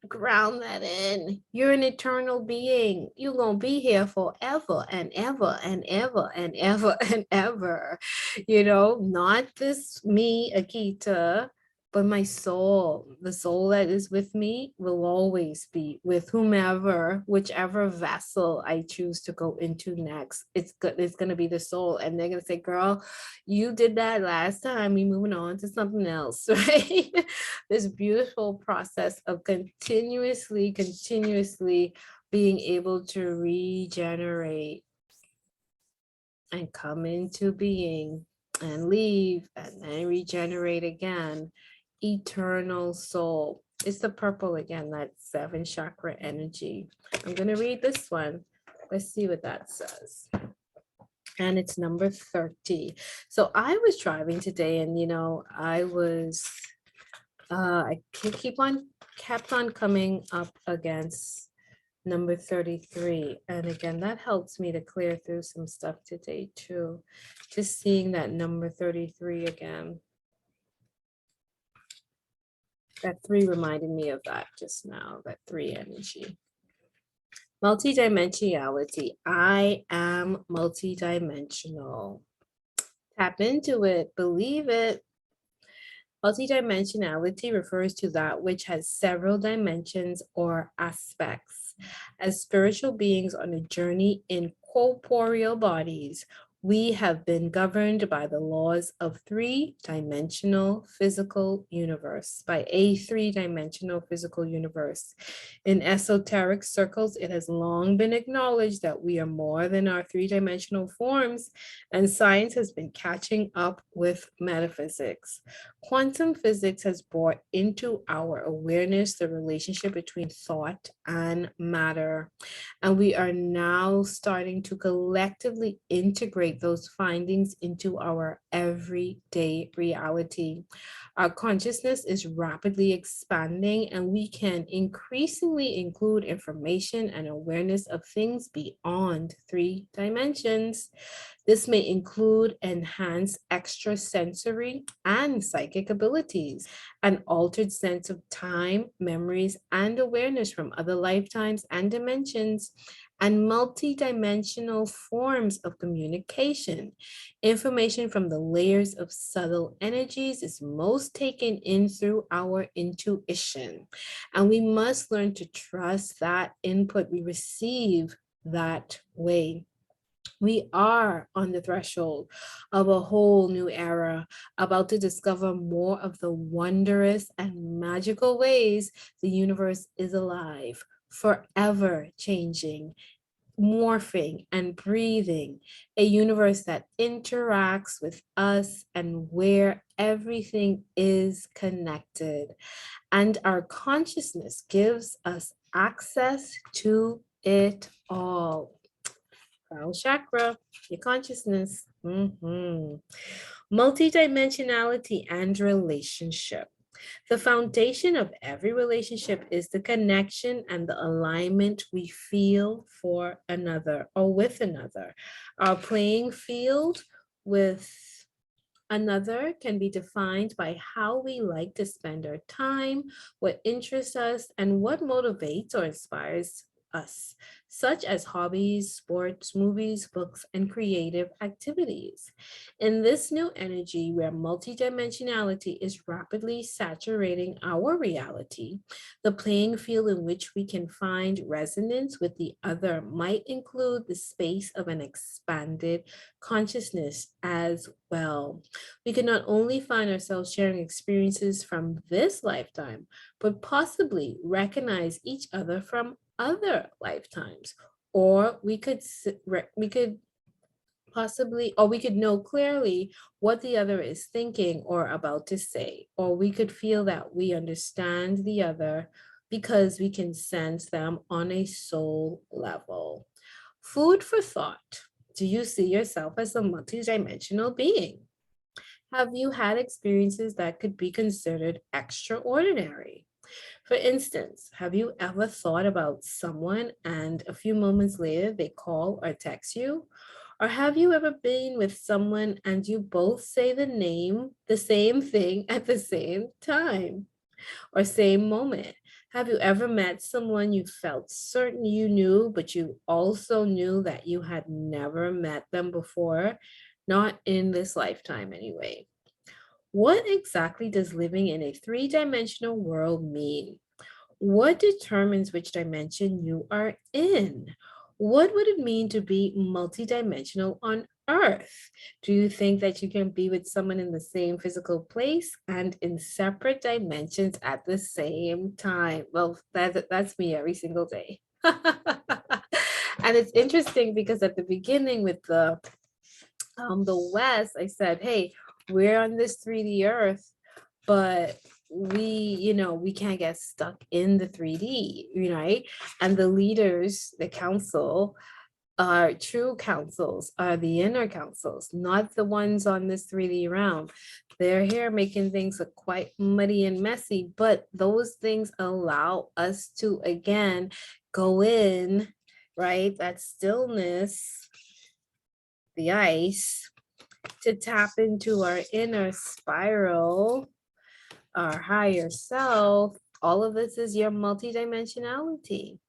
ground that in. You're an eternal being. You're going to be here forever and ever and ever and ever and ever. Not this me, Akita, but my soul. The soul that is with me will always be with whomever, whichever vessel I choose to go into next. It's going to be the soul. And they're going to say, girl, you did that last time. We're moving on to something else, right? This beautiful process of continuously being able to regenerate and come into being and leave and then regenerate again. Eternal soul. It's the purple again, that seven chakra energy. I'm going to read this one. Let's see what that says. And it's number 30. So I was driving today and, I was, I kept on coming up against number 33. And again, that helps me to clear through some stuff today too. Just seeing that number 33 again. That 3 reminded me of that just now, that 3 energy. Multidimensionality. I am multidimensional. Tap into it, believe it. Multidimensionality refers to that which has several dimensions or aspects. As spiritual beings on a journey in corporeal bodies, we have been governed by the laws of three-dimensional physical universe, by a three-dimensional physical universe. In esoteric circles, it has long been acknowledged that we are more than our three-dimensional forms, and science has been catching up with metaphysics. Quantum physics has brought into our awareness the relationship between thought and matter. And we are now starting to collectively integrate those findings into our everyday reality. Our consciousness is rapidly expanding, and we can increasingly include information and awareness of things beyond 3 dimensions. This may include enhanced extrasensory and psychic abilities, an altered sense of time, memories, and awareness from other lifetimes and dimensions, and multidimensional forms of communication. Information from the layers of subtle energies is most taken in through our intuition, and we must learn to trust that input we receive that way. We are on the threshold of a whole new era, about to discover more of the wondrous and magical ways the universe is alive, forever changing, morphing, and breathing. A universe that interacts with us and where everything is connected. And our consciousness gives us access to it all. Crown chakra, your consciousness. Multidimensionality and relationship. The foundation of every relationship is the connection and the alignment we feel for another or with another. Our playing field with another can be defined by how we like to spend our time, what interests us, and what motivates or inspires us, such as hobbies, sports, movies, books, and creative activities. In this new energy where multidimensionality is rapidly saturating our reality, the playing field in which we can find resonance with the other might include the space of an expanded consciousness as well. We can not only find ourselves sharing experiences from this lifetime, but possibly recognize each other from other lifetimes. Or we could possibly, or we could know clearly what the other is thinking or about to say, or we could feel that we understand the other because we can sense them on a soul level. Food for thought. Do you see yourself as a multidimensional being? Have you had experiences that could be considered extraordinary? For instance, have you ever thought about someone and a few moments later they call or text you? Or have you ever been with someone and you both say the same thing at the same time or same moment? Have you ever met someone you felt certain you knew, but you also knew that you had never met them before? Not in this lifetime, anyway. What exactly does living in a three-dimensional world mean? What determines which dimension you are in? What would it mean to be multidimensional on Earth? Do you think that you can be with someone in the same physical place and in separate dimensions at the same time? Well, that's me every single day. And it's interesting because at the beginning with the The West, I said, hey, we're on this 3D Earth, but we can't get stuck in the 3D, right? And the leaders, the council, our true councils are the inner councils, not the ones on this 3D realm. They're here making things look quite muddy and messy, but those things allow us to, again, go in, right? That stillness, the ice, to tap into our inner spiral, our higher self. All of this is your multidimensionality.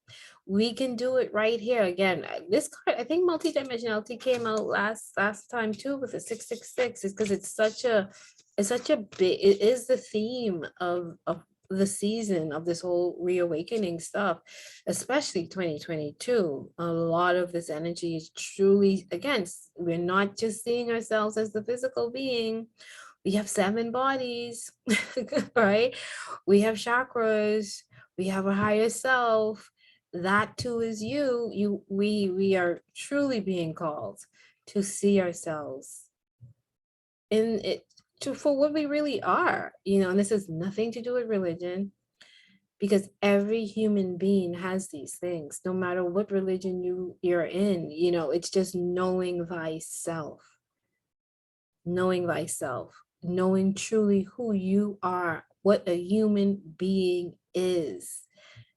We can do it right here. Again, this card, I think multidimensionality came out last time too with the 666, is because it's such a big, it is the theme of the season of this whole reawakening stuff, especially 2022. A lot of this energy is truly, again, we're not just seeing ourselves as the physical being. We have 7 bodies, right? We have chakras, we have a higher self. That too is we are truly being called to see ourselves in it, to for what we really are, and this has nothing to do with religion, because every human being has these things, no matter what religion you're in. It's just knowing thyself, knowing truly who you are, what a human being is.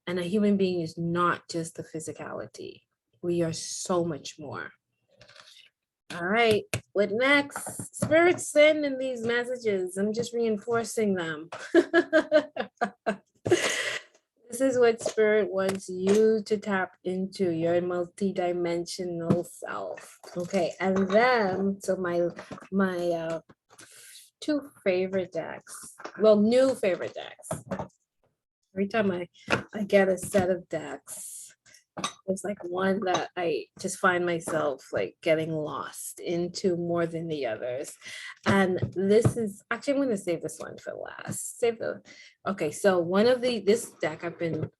And a human being is not just the physicality. We are so much more. All right, what next? Spirits send in these messages. I'm just reinforcing them. This is what Spirit wants you to tap into, your multidimensional self. Okay, and then, so my 2 favorite decks, well, new favorite decks. Every time I get a set of decks, there's like one that I just find myself like getting lost into more than the others. And this is actually, I'm going to save this one for last. Okay, so this deck I've been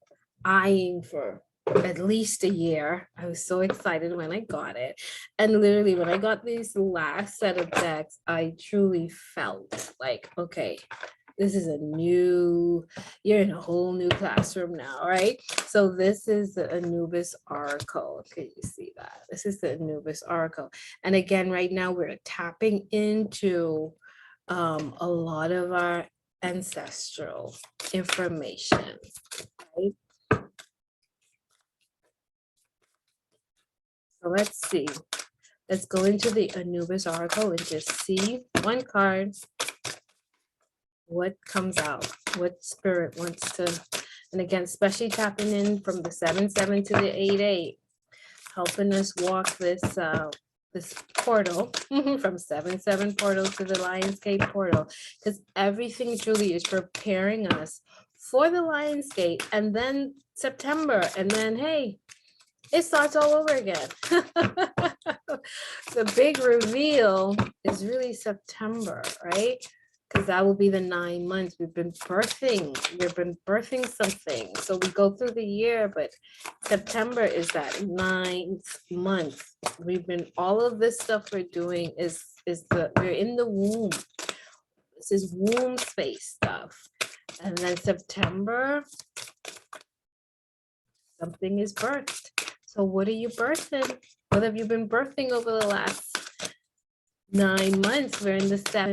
eyeing for at least a year. I was so excited when I got it. And literally when I got this last set of decks, I truly felt like, okay, this is you're in a whole new classroom now, right? So this is the Anubis Oracle. Can you see that? This is the Anubis Oracle. And again, right now we're tapping into a lot of our ancestral information, right? So let's see. Let's go into the Anubis Oracle and just see one card. What comes out, what Spirit wants to, and again, especially tapping in from the 7-7 to the 8-8, helping us walk this portal from 7-7 portal to the Lionsgate portal, because everything truly is preparing us for the Lionsgate, and then September, and then hey, it starts all over again. The big reveal is really September, right? Because that will be the 9 months we've been birthing something. So we go through the year, but September is that 9th month. All of this stuff we're doing we're in the womb. This is womb space stuff. And then September, something is birthed. So what are you birthing? What have you been birthing over the last 9 months? We're in the 7th